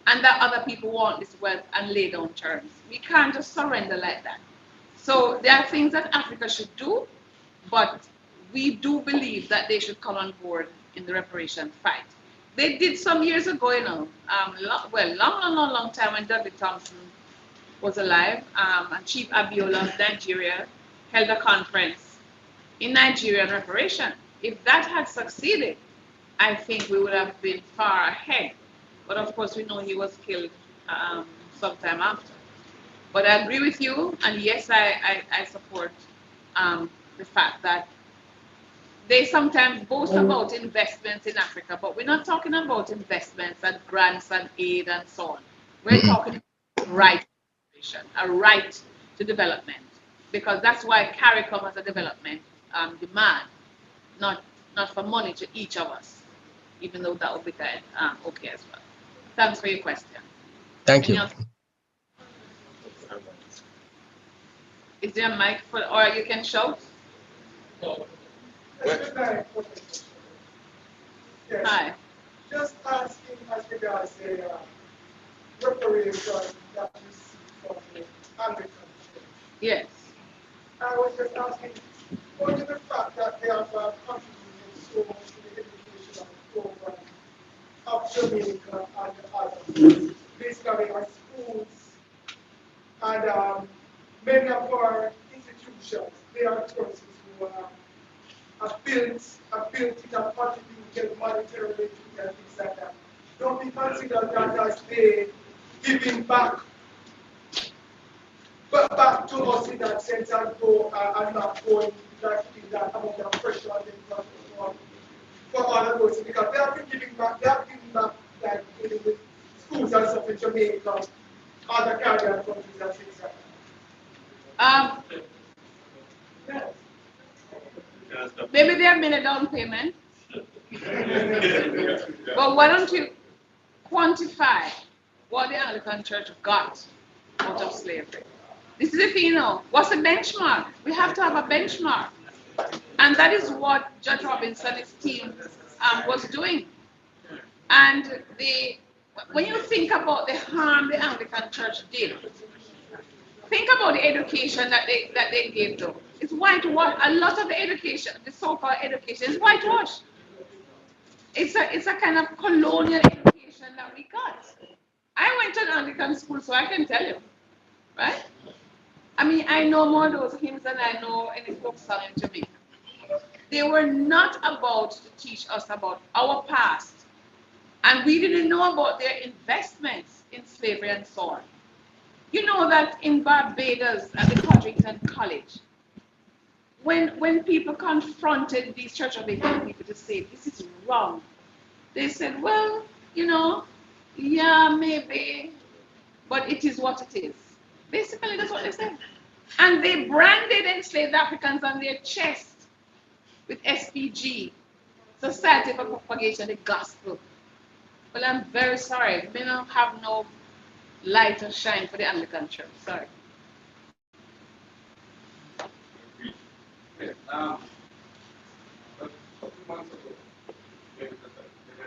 Speaker 3: and that other people want this wealth and lay down terms. We can't just surrender like that. So there are things that Africa should do, but we do believe that they should come on board in the reparation fight. They did some years ago, long time when Dudley Thompson was alive, and Chief Abiola of Nigeria held a conference in Nigeria on reparation. If that had succeeded, I think we would have been far ahead. But of course, we know he was killed sometime after. But I agree with you, and yes, I support the fact that they sometimes boast about investments in Africa, but we're not talking about investments and grants and aid and so on. We're talking about right a right to development, because that's why CARICOM as a development demand, not for money to each of us, even though that would be good, okay as well. Thanks for your question.
Speaker 4: Thank
Speaker 3: Any
Speaker 4: you.
Speaker 3: other? Is there a mic for, or you can shout?
Speaker 5: Yes.
Speaker 3: Hi.
Speaker 5: Just asking as regards the reparation that you see from the Anglican Church.
Speaker 3: Yes.
Speaker 5: I was just asking, what is the fact that they have contributed so much to the educational program of Jamaica and others? Basically, our schools and many of our institutions, they are persons who have built it and contributed monetarily to it and things like that. Don't we consider that as they giving back to us in that sense and go and not going like in that amount of pressure on them for other those, because they have been giving back like in the schools and stuff in Jamaica, other Caribbean countries and things like that. Yes.
Speaker 3: Maybe they have made a down payment, but why don't you quantify what the Anglican Church got out of slavery? This is the thing, what's the benchmark? We have to have a benchmark. And that is what Judge Robinson and his team was doing. And when you think about the harm the Anglican Church did, think about the education that they gave though. It's whitewash. A lot of the education, the so-called education, is whitewash. It's a kind of colonial education that we got. I went to an Anglican school, so I can tell you, right? I mean, I know more of those hymns than I know any folk song in Jamaica. They were not about to teach us about our past. And we didn't know about their investments in slavery and so on. You know that in Barbados at the Codrington College, when people confronted these Church of England people to say, this is wrong, they said, well, yeah, maybe, but it is what it is. Basically, that's what they said. And they branded enslaved Africans on their chest with SPG, Society for Propagation of the Gospel. Well, I'm very sorry. We don't have no light or shine for the Anglican Church. Sorry.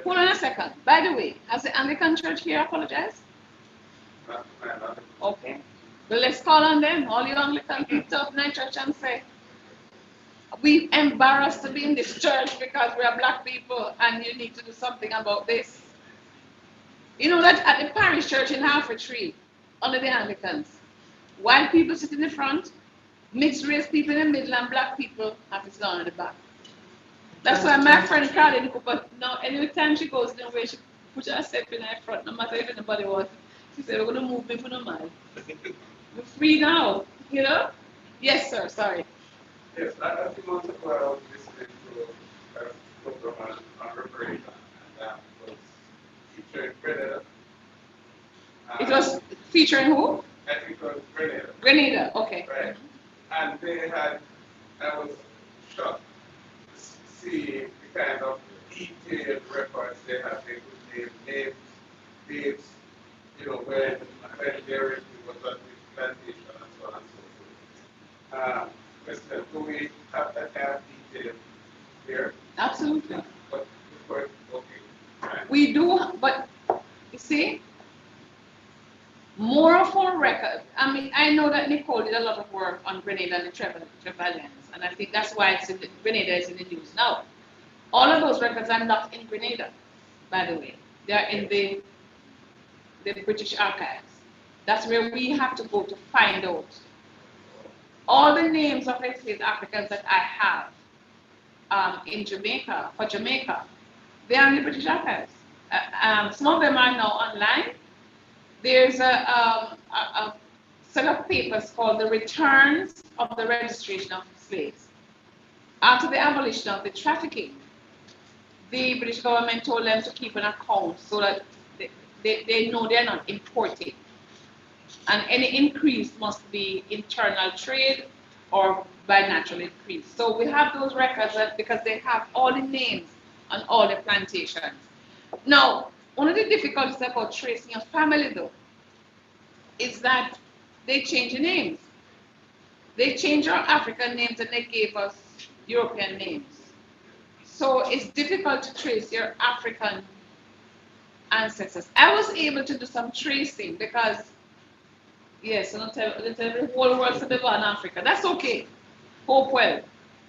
Speaker 3: Hold on a second. By the way, has the Anglican Church here apologized? Okay. Well, let's call on them, all you Anglican people of my church, and say, we're embarrassed to be in this church because we are black people and you need to do something about this. You know that at the parish church in Half a Tree, under the Anglicans, white people sit in the front, mixed race people in the middle, and black people have to sit down at the back. That's why my friend Carly, but now any time she goes the way she put herself in the front, no matter if anybody wants. She said, we're going to move me for no mind. We're free now, you know? Yes, sir, sorry.
Speaker 2: Yes, a few months ago, I was listening to a program on Verene, and was featuring Grenada.
Speaker 3: It was featuring who?
Speaker 2: I think it was Grenada.
Speaker 3: Grenada, okay.
Speaker 2: Right. And they had, I was shocked to see the kind of detailed records they had. They could name names, dates, when there was on the plantation and so on and so forth. President, do we have that kind of detail here?
Speaker 3: Absolutely.
Speaker 2: But okay. Right.
Speaker 3: We do, but you see, more of our record. I mean, I know that Nicole did a lot of work on Grenada and the Trevelyan's, and I think that's why Grenada is in the news now. All of those records are not in Grenada, by the way. They are in the British archives. That's where we have to go to find out. All the names of enslaved Africans that I have in Jamaica, for Jamaica, they are in the British archives. Some of them are now online. There's a set of papers called the Returns of the Registration of Slaves. After the abolition of the trafficking, the British government told them to keep an account so that they know they're not importing. And any increase must be internal trade or by natural increase. So we have those records because they have all the names on all the plantations. Now, one of the difficulties about tracing a family, though, is that they change the names. They change our African names and they gave us European names. So it's difficult to trace your African ancestors. I was able to do some tracing because, yes, I'll tell the whole world to live in Africa. That's okay. Hopewell.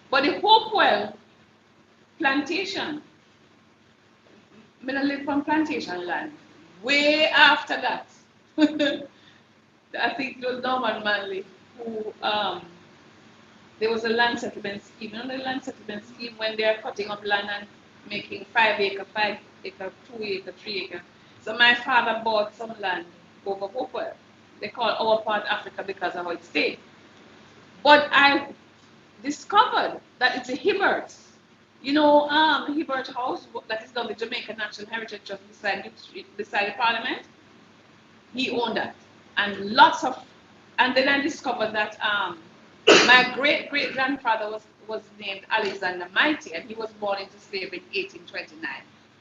Speaker 3: But the Hopewell plantation, I live on plantation land. Way after that, I think it was Norman Manley who, there was a land settlement scheme. You know the land settlement scheme when they're cutting up land and making 5 acre, 5 acre, 2 acre, 3 acre. So my father bought some land over Hopewell. They call our part Africa because of how it stayed. But I discovered that it's a Hibbert. You know, Hibbert House that is on the Jamaican National Heritage just beside the Parliament. He owned that, and and then I discovered that my great grandfather was named Alexander Mighty, and he was born into slavery in 1829.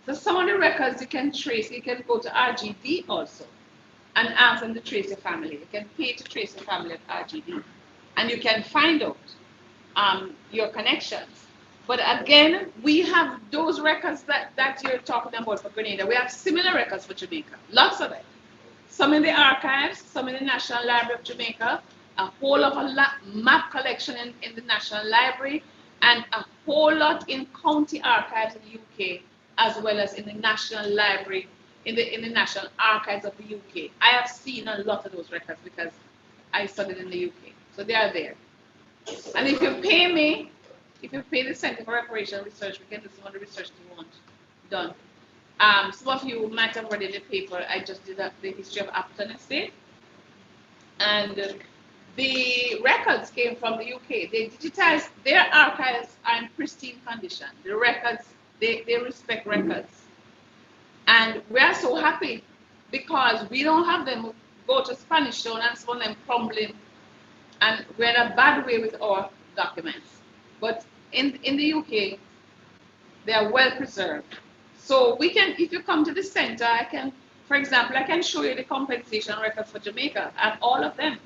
Speaker 3: So some of the records you can trace. You can go to RGD also, and ask them to trace your family. You can pay to trace your family at RGD, and you can find out your connections. But again, we have those records that you're talking about for Grenada. We have similar records for Jamaica, lots of it. Some in the archives, some in the National Library of Jamaica, a whole of a map collection in the National Library, and a whole lot in county archives in the UK, as well as in the National Library, in the National Archives of the UK. I have seen a lot of those records because I studied in the UK. So they are there. And if you pay me, If you pay the Center for Reparation Research, we can do some of the research you want done. Some of you might have read in the paper, I just did the history of Appleton Estate. And the records came from the UK. They digitized, their archives are in pristine condition. The records, they respect records. And we are so happy because we don't have them go to Spanish Town and some of them crumbling. And we're in a bad way with our documents. But in the UK, they are well preserved. So we can, if you come to the center, I can, for example, I can show you the compensation records for Jamaica and all of them.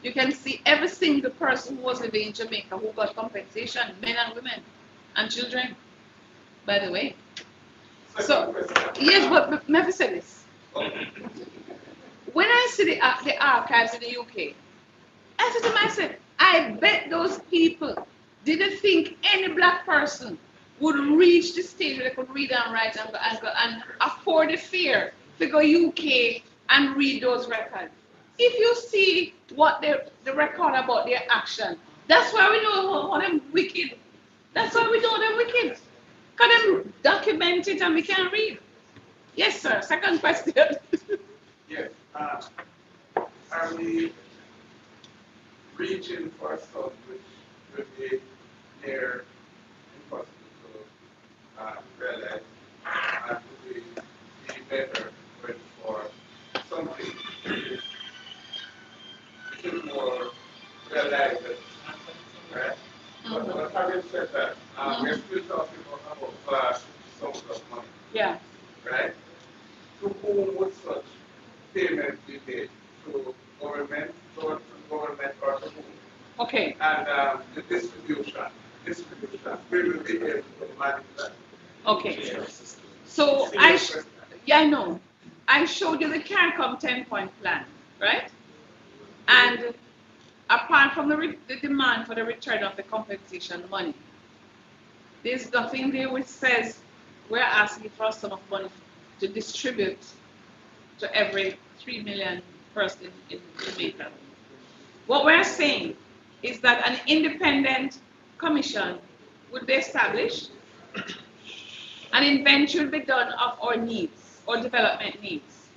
Speaker 3: You can see every single person who was living in Jamaica who got compensation, men and women and children, by the way. So, yes, but let me say this. When I see the archives in the UK, I said to myself, I bet those people didn't think any black person would reach the stage where they could read and write and afford the fare to go UK and read those records. If you see what they record about their action, that's why we know how them wicked. That's why we know they're wicked. Because them document it and we can read. Yes, sir. Second question.
Speaker 2: Yes. Are we reaching for stuff which would be near impossible to realize? And would we be better going for something which is more realized, right? But having said that, we're still talking about vast sums of money,
Speaker 3: Yeah.
Speaker 2: right? To whom would such payments be made? To government, or to whom?
Speaker 3: Okay.
Speaker 2: And the distribution, we will be able to manage that.
Speaker 3: Okay. So I know. I showed you the CARICOM 10-point plan, right? And apart from the demand for the return of the compensation money, there's nothing there which says we're asking for a sum of money to distribute to every 3 million person in Jamaica. What we're saying is that an independent commission would be established. An inventory would be done of our needs, our development needs.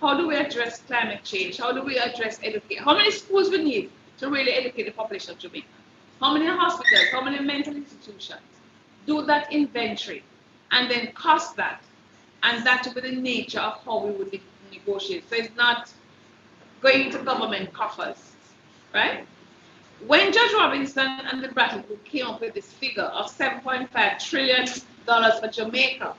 Speaker 3: How do we address climate change? How do we address education? How many schools we need to really educate the population of Jamaica? How many hospitals? How many mental institutions? Do that inventory and then cost that. And that will be the nature of how we would negotiate. So it's not going to government coffers, right? When Judge Robinson and the Brattle Group came up with this figure of $7.5 trillion for Jamaica,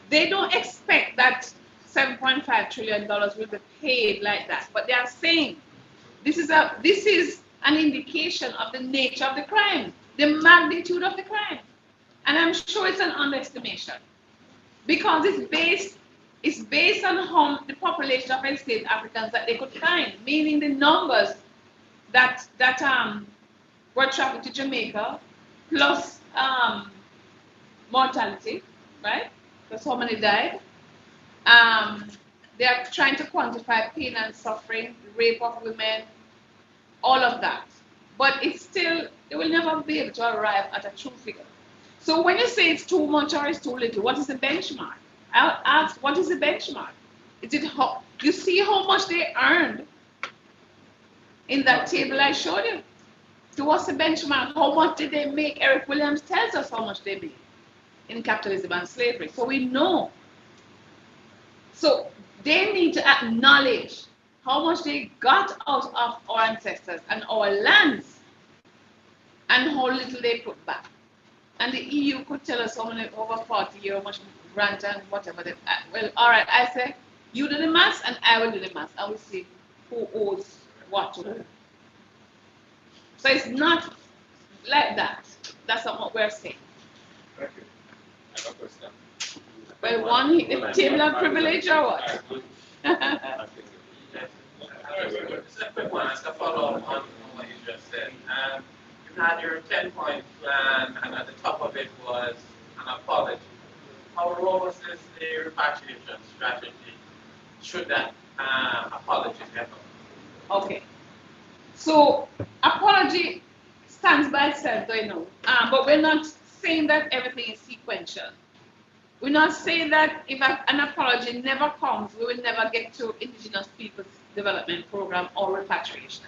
Speaker 3: they don't expect that $7.5 trillion will be paid like that. But they are saying this is an indication of the nature of the crime, the magnitude of the crime. And I'm sure it's an underestimation because it's based on how the population of enslaved Africans that they could find, meaning the numbers that were trafficked to Jamaica, plus mortality, right? That's how many died. They are trying to quantify pain and suffering, rape of women, all of that. But it's still, they will never be able to arrive at a true figure. So when you say it's too much or it's too little, what is the benchmark? I'll ask, what is the benchmark? Is it how, you see how much they earned in that table I showed you? So what's the benchmark? How much did they make? Eric Williams tells us how much they made in capitalism and slavery. So we know. So they need to acknowledge how much they got out of our ancestors and our lands and how little they put back. And the EU could tell us how many, over 40 years, how much grant and whatever. Well, all right, I say, you do the maths and I will do the maths and we'll see who owes what to who. So it's not like that. That's not what we're saying.
Speaker 2: Thank you. I have a question.
Speaker 3: Well, one hit the table of privilege or what?
Speaker 6: Just a quick one, as a follow-up on what you just said. You had your 10-point plan, and at the top of it was an apology. How robust is the repatriation strategy? Should that apology happen?
Speaker 3: Okay. So apology stands by itself, I know. But we're not saying that everything is sequential. We're not saying that if an apology never comes, we will never get to Indigenous Peoples Development Program or repatriation.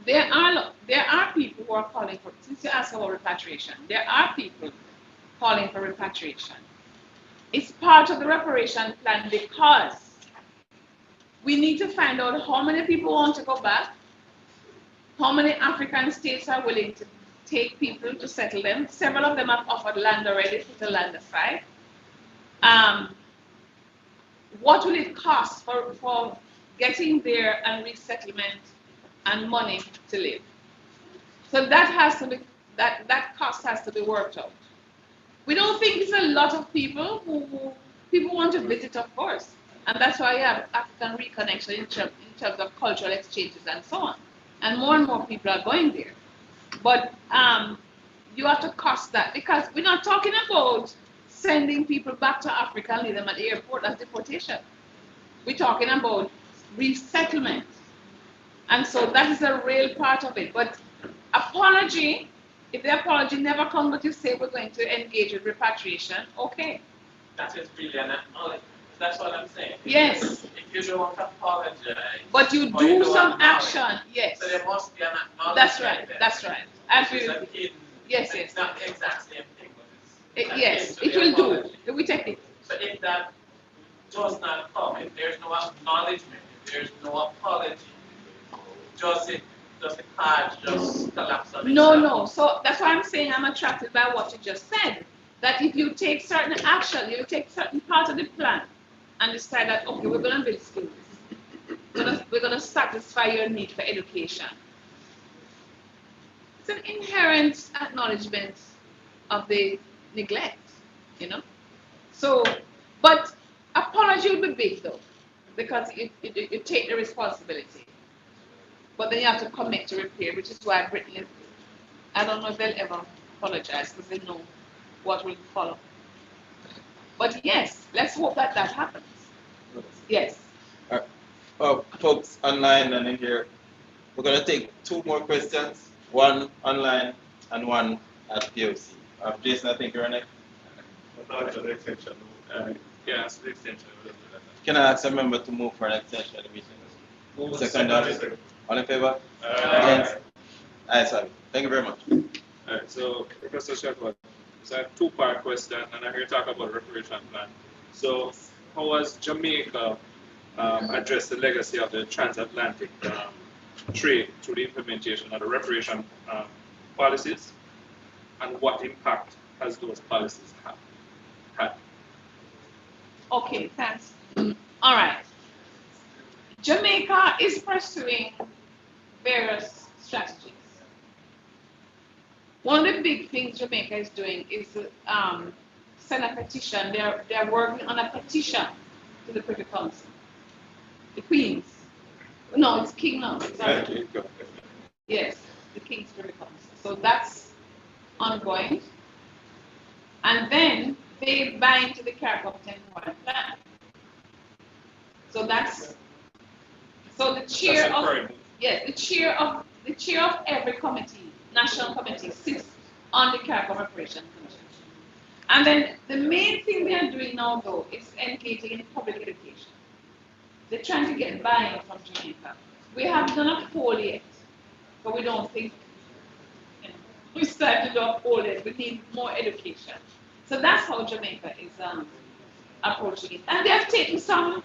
Speaker 3: There are people who are calling for, since you asked about repatriation, there are people calling for repatriation. It's part of the reparation plan because we need to find out how many people want to go back, how many African states are willing to take people to settle them. Several of them have offered land already, put the land aside. What will it cost for getting there and resettlement and money to live? So that has to be, that cost has to be worked out. We don't think it's a lot of people who people want to visit, of course. And that's why you have African reconnection in terms of cultural exchanges and so on. And more people are going there. But you have to cost that because we're not talking about sending people back to Africa and leave them at the airport as deportation. We're talking about resettlement. And so that is a real part of it. But apology, if the apology never comes, but you say we're going to engage with repatriation, okay.
Speaker 6: That is really an acknowledgement. That's what I'm saying.
Speaker 3: Yes.
Speaker 6: If you don't apologize.
Speaker 3: But you do some action, yes.
Speaker 6: So there must be an acknowledgement.
Speaker 3: That's right, that's right. I agree with you. Yes, yes.
Speaker 6: It's not the exact same thing, but
Speaker 3: yes, it will do. We take it.
Speaker 6: So if that does not come, if there's no acknowledgement, if there's no apology, does the card just collapse on itself?
Speaker 3: No. So that's why I'm saying I'm attracted by what you just said. That if you take certain action, you take certain part of the plan and decide that, okay, we're going to build skills. We're going to satisfy your need for education. It's an inherent acknowledgement of the neglect, you know. So, but apology will be big though, because you take the responsibility. But then you have to commit to repair, which is why Britain, I don't know if they'll ever apologize because they know what will follow. But yes, let's hope that happens. Yes.
Speaker 7: Folks online and in here, we're going to take 2 more questions, one online and one at POC. Jason, I think you're next.
Speaker 2: The extension. Yes, the extension.
Speaker 7: Can I ask a member to move for an extension of the meeting? Second. All in favor? Against? Ayes have it. Thank you very much.
Speaker 2: All right, so Professor Shephard, it's a 2-part question, and I'm here to talk about reparation plan. So, how has Jamaica addressed the legacy of the transatlantic trade through the implementation of the reparation policies, and what impact has those policies had?
Speaker 3: Okay, thanks. All right. Jamaica is pursuing various strategies. One of the big things Jamaica is doing is send a petition. They're working on a petition to the Privy Council. The Queen's. No, it's King now. Sorry. Yes, the King's Privy Council. So that's ongoing. And then they bind to the CARICOM 10-point plan. So that's the chair of the chair of every committee, national committee, sits on the CARICOM Reparation Commission. And then the main thing they are doing now though is engaging in public education. They're trying to get buy-in from Jamaica. We have done a poll yet, but we don't think we started to do a poll yet. We need more education. So that's how Jamaica is approaching it. And they have taken some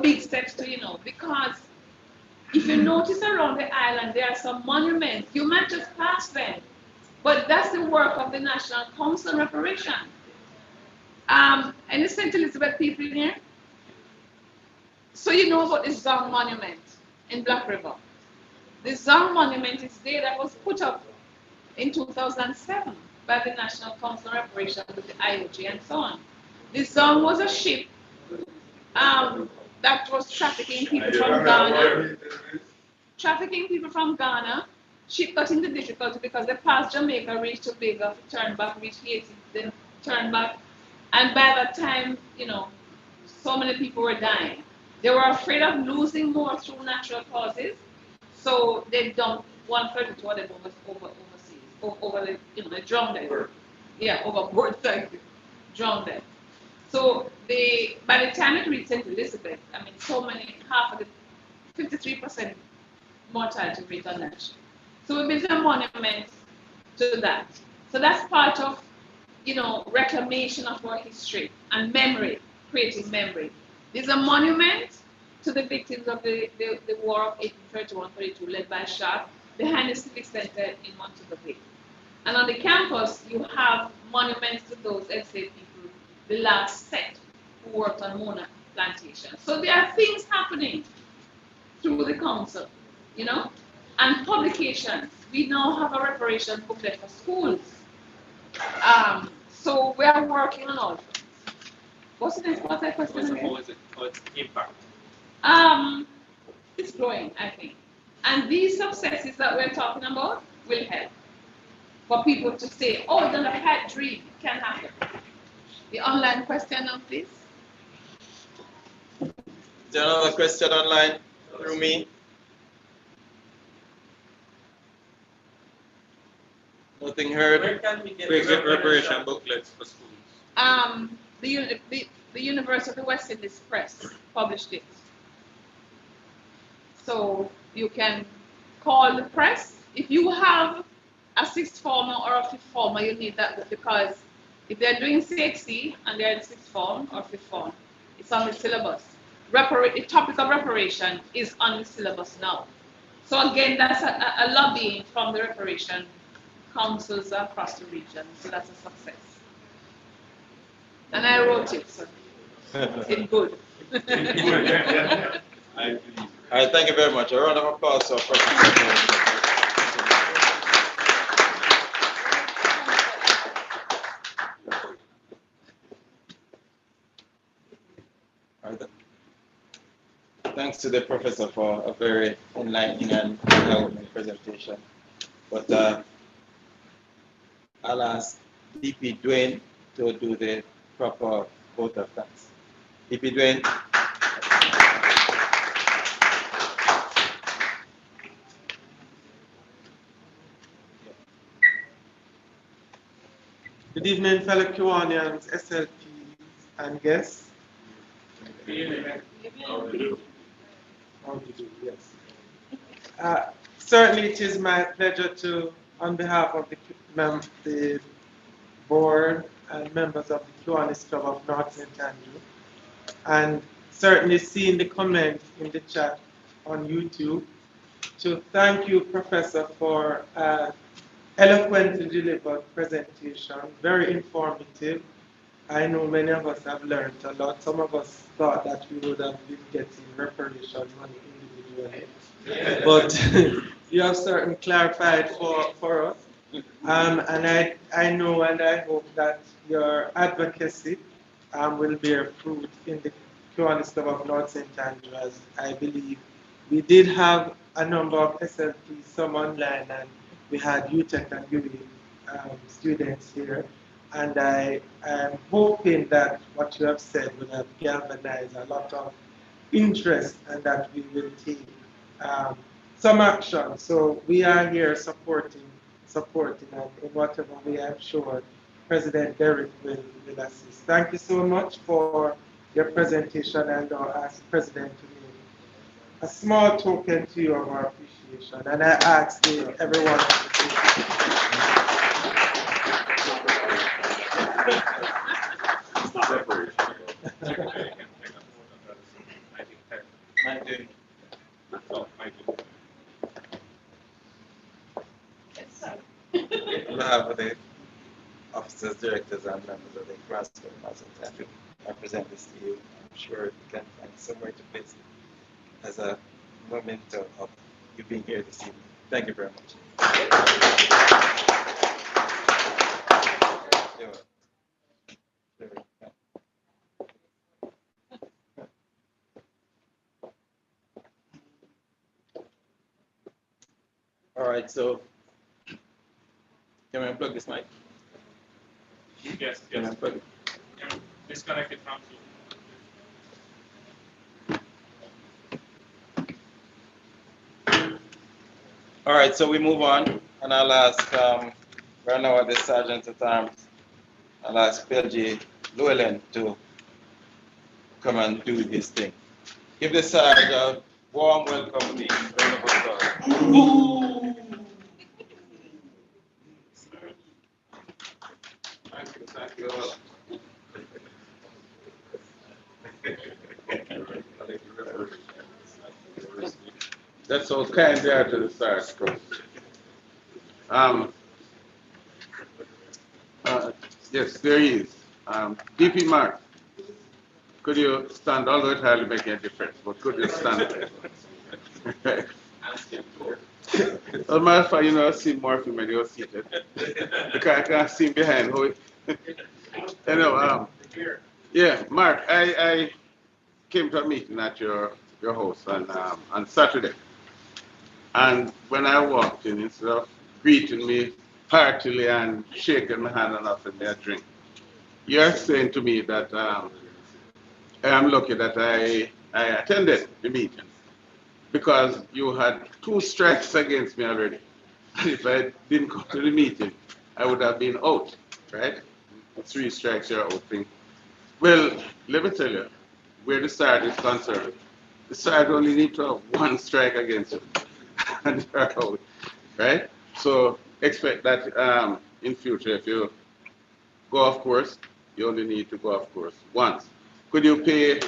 Speaker 3: big steps to, because if you notice around the island, there are some monuments. You might just pass them, but that's the work of the National Council on Reparation. And the St. Elizabeth people in here? So you know about the Zong Monument in Black River. The Zong Monument is there that was put up in 2007 by the National Council on Reparation with the IOG and so on. The Zong was a ship that was trafficking people from Ghana. Ship got into difficulty because they passed Jamaica, reached Tobago, turned back, reached Haiti, then turned back. And by that time, so many people were dying. They were afraid of losing more through natural causes. So they dumped 132 of them overseas, over the, they drowned them. Yeah, overboard, thank you. Drowned them. So by the time it reached St. Elizabeth, I mean, so many, half of the 53% mortality rate on that ship. So we built a monument to that. So that's part of, reclamation of our history and memory, creating memory. There's a monument to the victims of the War of 1831-32 led by Shephard behind the Civic Center in Montego Bay. And on the campus, you have monuments to those enslaved people, the last set who worked on Mona plantation. So there are things happening through the council, and publications. We now have a reparation booklet for schools. So we are working on all. What's the next question again?
Speaker 6: What's the impact?
Speaker 3: It's growing, I think. And these successes that we're talking about will help for people to say, oh, then I had dream, it can happen. The online question now, please.
Speaker 7: Is there another question online through me? Nothing heard?
Speaker 6: Where can we get reparation booklets for schools?
Speaker 3: The University of the West Indies Press published it. So you can call the press. If you have a sixth former or a fifth former, you need that book, because if they're doing CXC and they're in sixth form or fifth form, it's on the syllabus. The topic of reparation is on the syllabus now. So again, that's a lobbying from the reparation councils across the region. So that's a success. And I wrote it, so it's good.
Speaker 7: All right, thank you very much. A round of applause for Professor. Thanks to the professor for a very enlightening and enlightening presentation. But I'll ask DP Dwayne to do the proper vote of thanks. DP Dwayne.
Speaker 8: Good evening, fellow Kiwanians, SLPs, and guests. How do you do? Yes. Certainly, it is my pleasure to, on behalf of the board and members of the Kiwanis Club of North St. Andrew, and certainly seeing the comment in the chat on YouTube, to thank you, Professor, for eloquently delivered presentation, very informative. I know many of us have learned a lot. Some of us thought that we would have been getting reparation money individually, but you have certainly clarified for us. And I know and I hope that your advocacy will bear fruit in the Kiwanis Club of North St. Andrew, as I believe we did have a number of SLPs, some online, and we had UTEC and UWI students here. And I am hoping that what you have said will have galvanized a lot of interest and that we will take some action. So we are here supporting, and in whatever way I'm sure President Derrick will assist. Thank you so much for your presentation, and I'll ask President to make a small token to you of our appreciation. And I ask everyone
Speaker 6: It's not reparation.
Speaker 7: On behalf of the officers, directors, and members of the Grasp of I present this to you. I'm sure you can find somewhere to place it as a memento of you being here this evening. Thank you very much. All right, so can I unplug this mic?
Speaker 6: Yes,
Speaker 7: Can I
Speaker 6: yes.
Speaker 7: unplug it?
Speaker 6: Disconnect it from Zoom.
Speaker 7: All right, so we move on, and I'll ask right now the Sergeant at Arms. I'll ask PLG Llewellyn to come and do this thing. Give the Sergeant a warm welcome, please. Round of applause.
Speaker 2: Thank you all. That's so kind there to the Sergeant. Yes, there he is. DP Mark, could you stand? Although it hardly make any difference, but could you stand? As a matter of fact, you know, I see more of him when you're seated. Because I can't see him behind. Yeah, Mark, I came to a meeting at your house on Saturday. And when I walked in, instead of greeting me heartily and shaking my hand and offering me a drink, you're saying to me that I am lucky that I attended the meeting because you had 2 strikes against me already. If I didn't come to the meeting, I would have been out, right? 3 strikes, you're out. Well, let me tell you, where the Sergeant is concerned, the Sergeant only needs to have 1 strike against you, and you're out, right? So expect that in future, if you go off course, you only need to go off course once. Could you pay,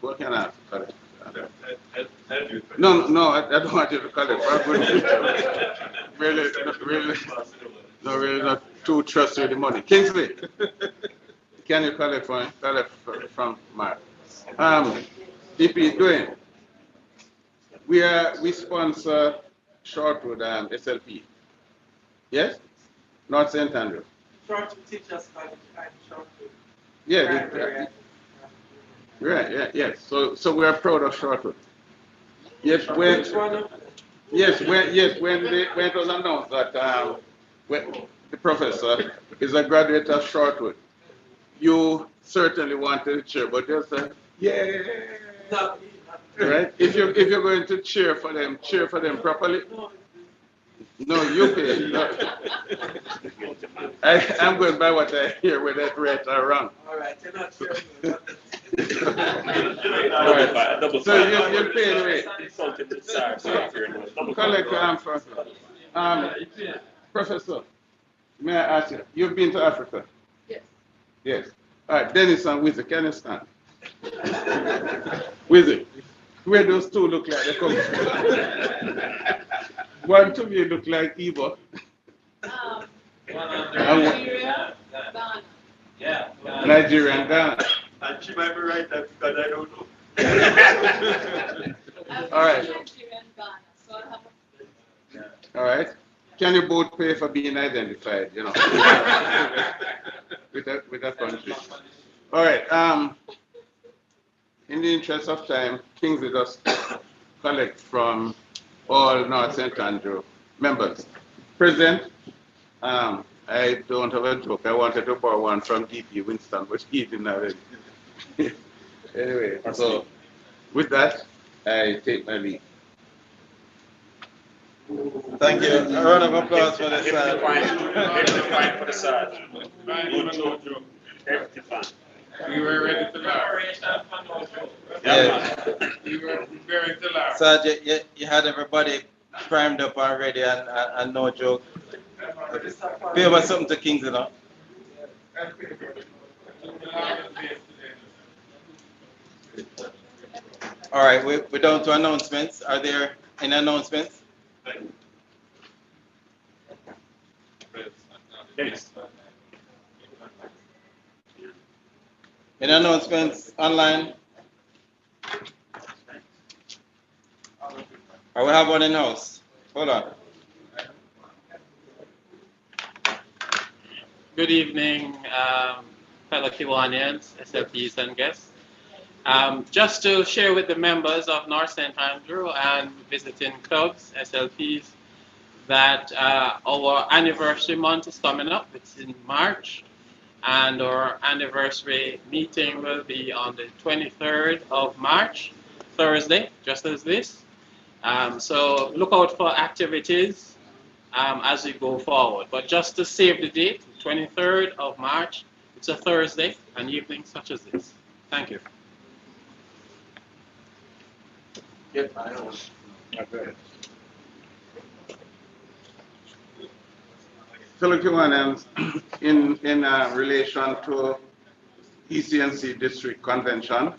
Speaker 2: what can I ask for it? No, I don't want you to call it for a good future. Really not too trustworthy money. Kingsley, can you call it for me? Call it from Mark. DP, doing. We sponsor Shortwood SLP. Yes? North St. Andrew.
Speaker 8: Shortwood Teachers College and Shortwood.
Speaker 2: Yeah, yes. So we are proud of Shortwood. Yes, when it was announced that when the professor is a graduate of Shortwood, you certainly wanted to cheer, but you said, yeah.
Speaker 8: No,
Speaker 2: Right? If you're going to cheer for them properly. No, you pay. No. I'm going by what I hear whether it's right or wrong.
Speaker 8: all right, you're not sure.
Speaker 2: All right. So you pay anyway. Collect Professor, may I ask you, you've been to Africa?
Speaker 3: Yes.
Speaker 2: Yes. All right, Dennis and Wizzy, can you stand? Wizzy, where those 2 look like they come from? One to me look like Eva.
Speaker 3: Nigeria, Ghana.
Speaker 6: Yeah.
Speaker 2: Nigeria and Ghana.
Speaker 9: And she might be right there because I don't know.
Speaker 2: All right.
Speaker 3: Nigeria and Ghana. So I have
Speaker 2: All right. Can you both pay for being identified, you know, with that country? All right. In the interest of time, Kingsley does collect from all North St. Andrew members. President, I don't have a joke. I wanted to borrow one from DP Winston, but he didn't have it. Anyway, so with that, I take my leave.
Speaker 7: Thank you. A round of applause for the Sergeant.
Speaker 9: Fine for the Sergeant. Everything fine.
Speaker 2: We were ready to laugh.
Speaker 7: Yeah.
Speaker 2: We were preparing to laugh.
Speaker 7: Sergeant, you had everybody primed up already and no joke. Pay over something to Kings, you know. All right, we're down to announcements. Are there any announcements? Any announcements online? Or we have one in house? Hold on.
Speaker 6: Good evening, fellow Kiwanians, SLPs and guests. Just to share with the members of North St. Andrew and visiting clubs, SLPs, that our anniversary month is coming up. It's in March, and our anniversary meeting will be on the 23rd of March, Thursday, just as this. So look out for activities as we go forward. But just to save the date, 23rd of March, it's a Thursday, an evening such as this. Thank you.
Speaker 1: Yep, I know. Okay. Fellow Kiwanans, in relation to ECNC District Convention,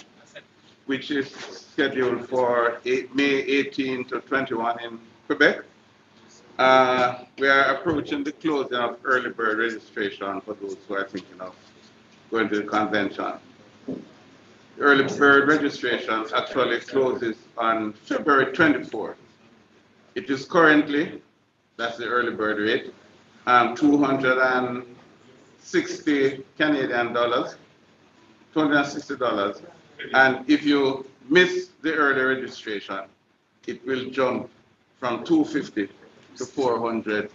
Speaker 1: which is scheduled for May 18 to 21 in Quebec, we are approaching the closing of early bird registration for those who are thinking of going to the convention. The early bird registration actually closes on February 24th. It is currently, that's the early bird rate, 260 Canadian dollars, $260. And if you miss the early registration, it will jump from $250 to $400.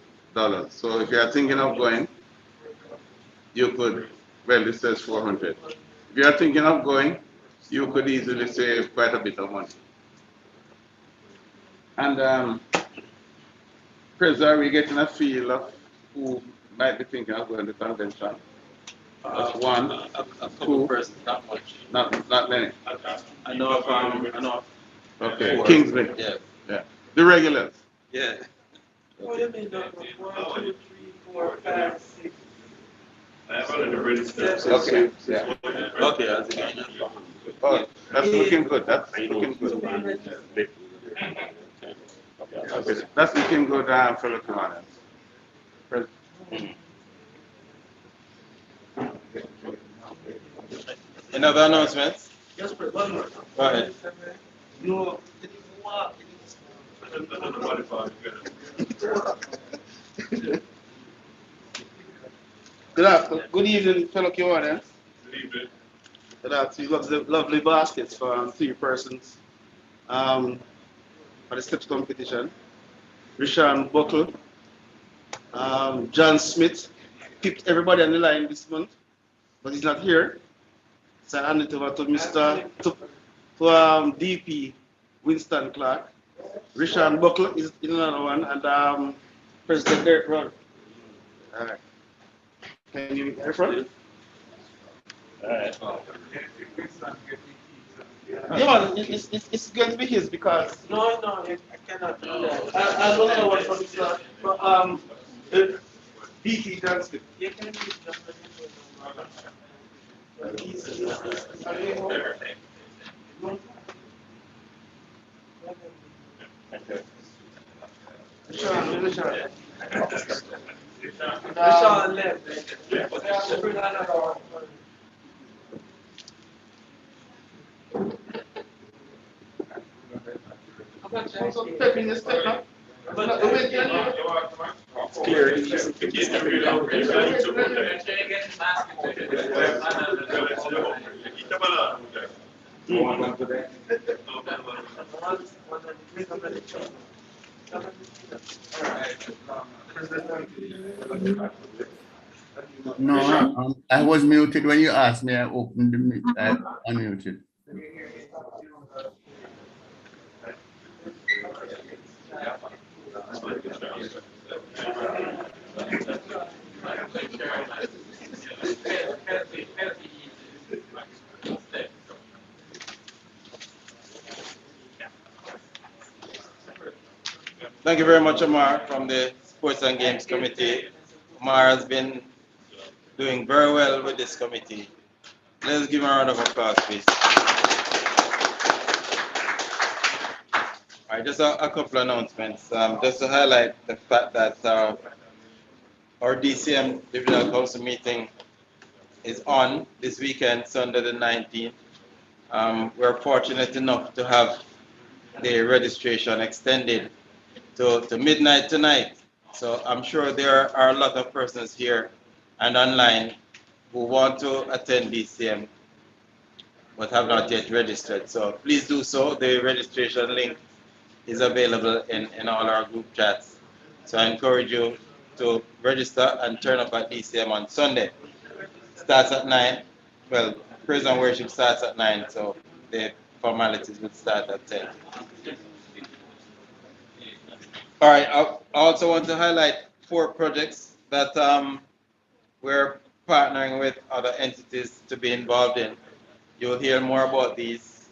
Speaker 1: So if you are thinking of going, you could, well, it says 400. If you are thinking of going, you could easily save quite a bit of money. And Chris, are we getting a feel of who might be thinking of going to the convention? That's one.
Speaker 6: A couple persons, not much.
Speaker 1: Not many.
Speaker 6: I know of,
Speaker 1: Okay,
Speaker 6: four.
Speaker 1: Kingsman.
Speaker 6: Yeah.
Speaker 1: Yeah. The regulars.
Speaker 6: Yeah.
Speaker 8: What do you mean, Dr.? 1, 2, 3, 4, 5, 6.
Speaker 1: Okay. Yeah.
Speaker 6: Okay.
Speaker 1: Oh, that's looking good. That's looking good. Okay. That's looking good, fellow commanders.
Speaker 7: Any other announcements?
Speaker 9: Yes, but one more.
Speaker 7: Go ahead.
Speaker 9: You,
Speaker 10: Good evening, fellow Kiwanans.
Speaker 9: Good evening.
Speaker 10: Good afternoon. Lovely baskets for 3 persons for the steps competition. Rishan Buckle, John Smith, kept everybody on the line this month, but he's not here. So I hand it over to DP Winston Clark. Rishan Buckle is in another one, and President Derek Rod. All right. Can you hear from?
Speaker 1: All right.
Speaker 10: Yeah, it's going to be his because
Speaker 8: No, I cannot do that.
Speaker 10: I don't know what from start, but DP Johnston.
Speaker 8: You can do just Sean left.
Speaker 11: No, I was muted when you asked me. I opened the mute. I unmuted.
Speaker 7: Thank you very much, Amar, from the Sports and Games Committee. Amar has been doing very well with this committee. Let's give him a round of applause, please. All right, just a couple of announcements. Just to highlight the fact that our DCM Divisional Council meeting is on this weekend, Sunday the 19th. We're fortunate enough to have the registration extended to midnight tonight. So I'm sure there are a lot of persons here and online who want to attend DCM but have not yet registered. So please do so. The registration link is available in all our group chats. So I encourage you to register and turn up at DCM on Sunday. Starts at 9. Well, praise and worship starts at 9, so the formalities would start at 10. All right, I also want to highlight 4 projects that we're partnering with other entities to be involved in. You'll hear more about these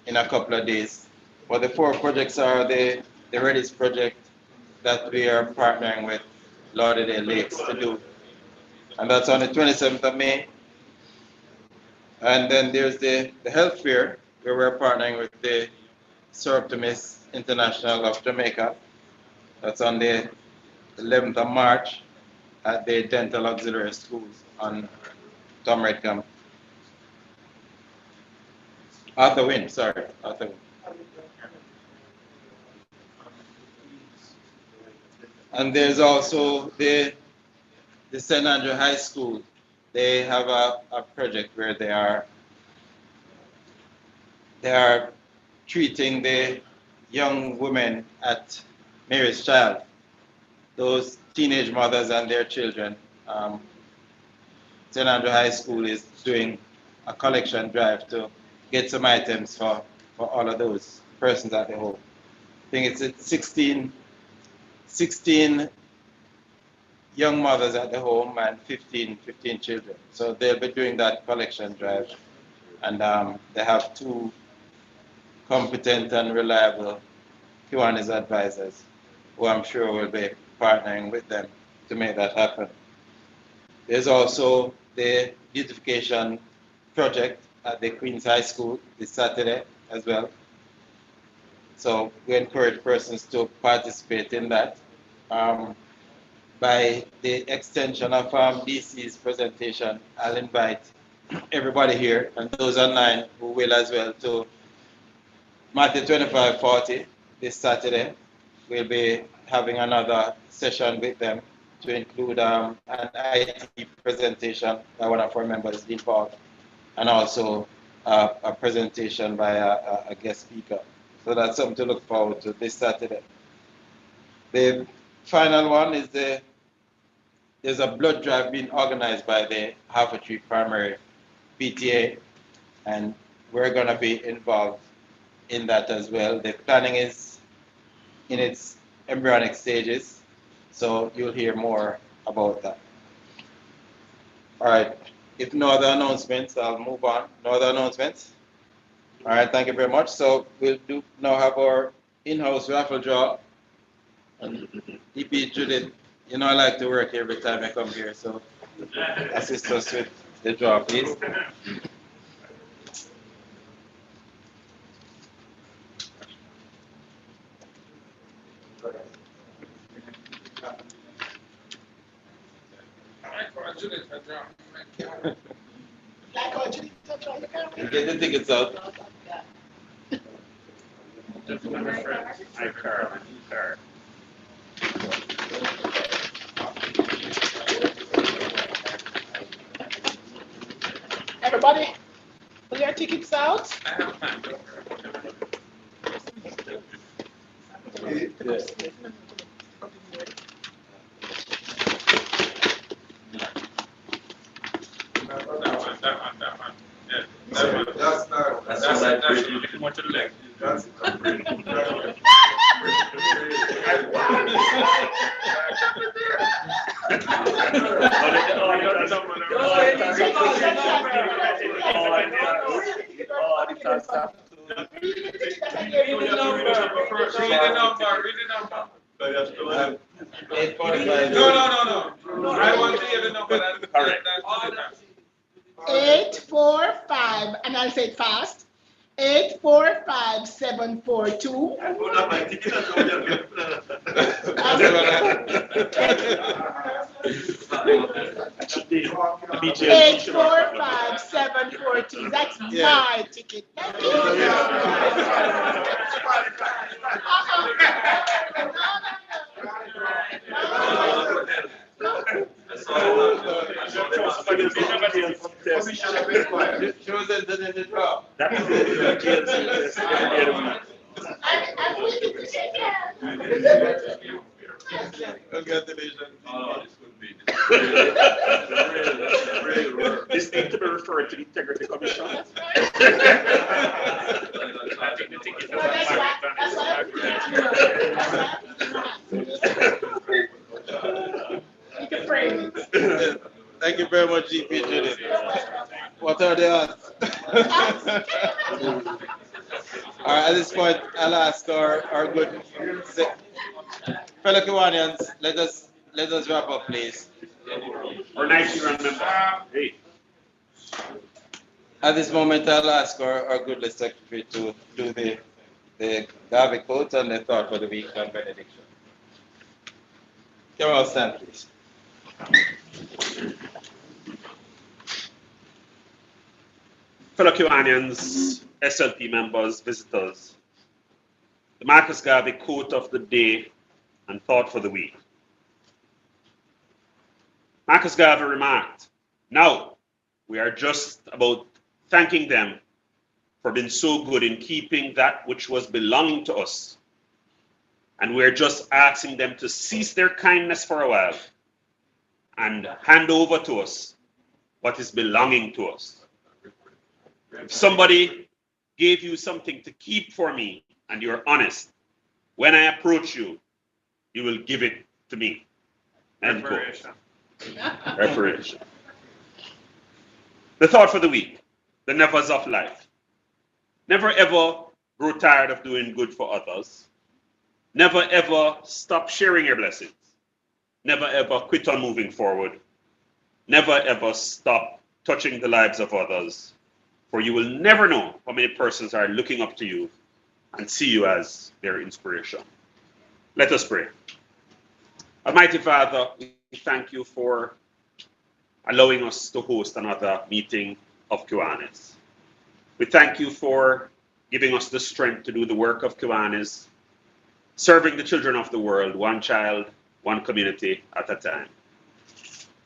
Speaker 7: in a couple of days. But the 4 projects are the Redis project that we are partnering with Lauderdale Lakes to do. And that's on the 27th of May. And then there's the health fair, where we're partnering with the Sir Optimus International of Jamaica. That's on the 11th of March at the Dental Auxiliary Schools on Tom Redcamp. Arthur Wynn, sorry, Arthur Wynn. And there's also the St. Andrew High School. They have a project where they are treating the young women at Mary's Child, those teenage mothers and their children. St. Andrew High School is doing a collection drive to get some items for all of those persons at the home. I think it's 16 young mothers at the home and 15 children. So they'll be doing that collection drive. And they have 2 competent and reliable Kiwanis advisors who I'm sure will be partnering with them to make that happen. There's also the beautification project at the Queen's High School this Saturday as well. So we encourage persons to participate in that. By the extension of DC's presentation, I'll invite everybody here and those online who will as well to Matthew 25:40 this Saturday. We'll be having another session with them to include an IT presentation by one of our members, Dean Paul, and also a presentation by a guest speaker. So that's something to look forward to this Saturday. The final one is there's a blood drive being organized by the Half a Tree Primary PTA, and we're going to be involved in that as well. The planning is in its embryonic stages, so you'll hear more about that. All right, if no other announcements, I'll move on. No other announcements? All right, thank you very much. So we'll now have our in-house raffle draw. And EP Judith, you know I like to work every time I come here, so assist us with the draw, please. You get the tickets out.
Speaker 5: Everybody, pull your tickets out.
Speaker 2: No. I want to hear the number. That's correct.
Speaker 5: 845, and I'll say it fast. 845742. 845742. That's my ticket. Thank you.
Speaker 9: This needs to be referred to the Integrity Commission.
Speaker 5: That's why
Speaker 7: Thank you very much, GP Judith. What are the odds? All right, at this point, I'll ask our good fellow Kiwanians, let us wrap up, please.
Speaker 9: Or nice you remember. Hey.
Speaker 7: At this moment, I'll ask our good secretary to do the Garvey quote and the thought for the week and benediction. Come on, stand, please.
Speaker 9: Fellow Kiwanians, SLP members, visitors, the Marcus Garvey quote of the day and thought for the week. Marcus Garvey remarked, "Now we are just about thanking them for being so good in keeping that which was belonging to us. And we're just asking them to cease their kindness for a while and hand over to us what is belonging to us. If somebody gave you something to keep for me and you're honest, when I approach you, you will give it to me." End quote. Reparation. The thought for the week, the nevers of life. Never ever grow tired of doing good for others. Never ever stop sharing your blessings. Never ever quit on moving forward. Never ever stop touching the lives of others, for you will never know how many persons are looking up to you and see you as their inspiration. Let us pray. Almighty Father, we thank you for allowing us to host another meeting of Kiwanis. We thank you for giving us the strength to do the work of Kiwanis, serving the children of the world, one child, one community at a time.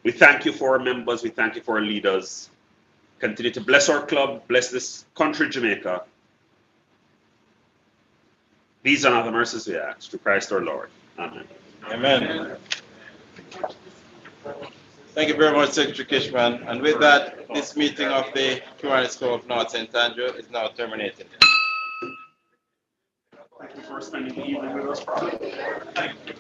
Speaker 9: We thank you for our members. We thank you for our leaders. Continue to bless our club, bless this country, Jamaica. These are the mercies we ask, through Christ our Lord. Amen.
Speaker 7: Amen. Thank you very much, Secretary Kishman. And with that, this meeting of the Kiwanis Club of North St. Andrew is now terminated.
Speaker 9: Thank you for spending the evening with us, Father. Thank you.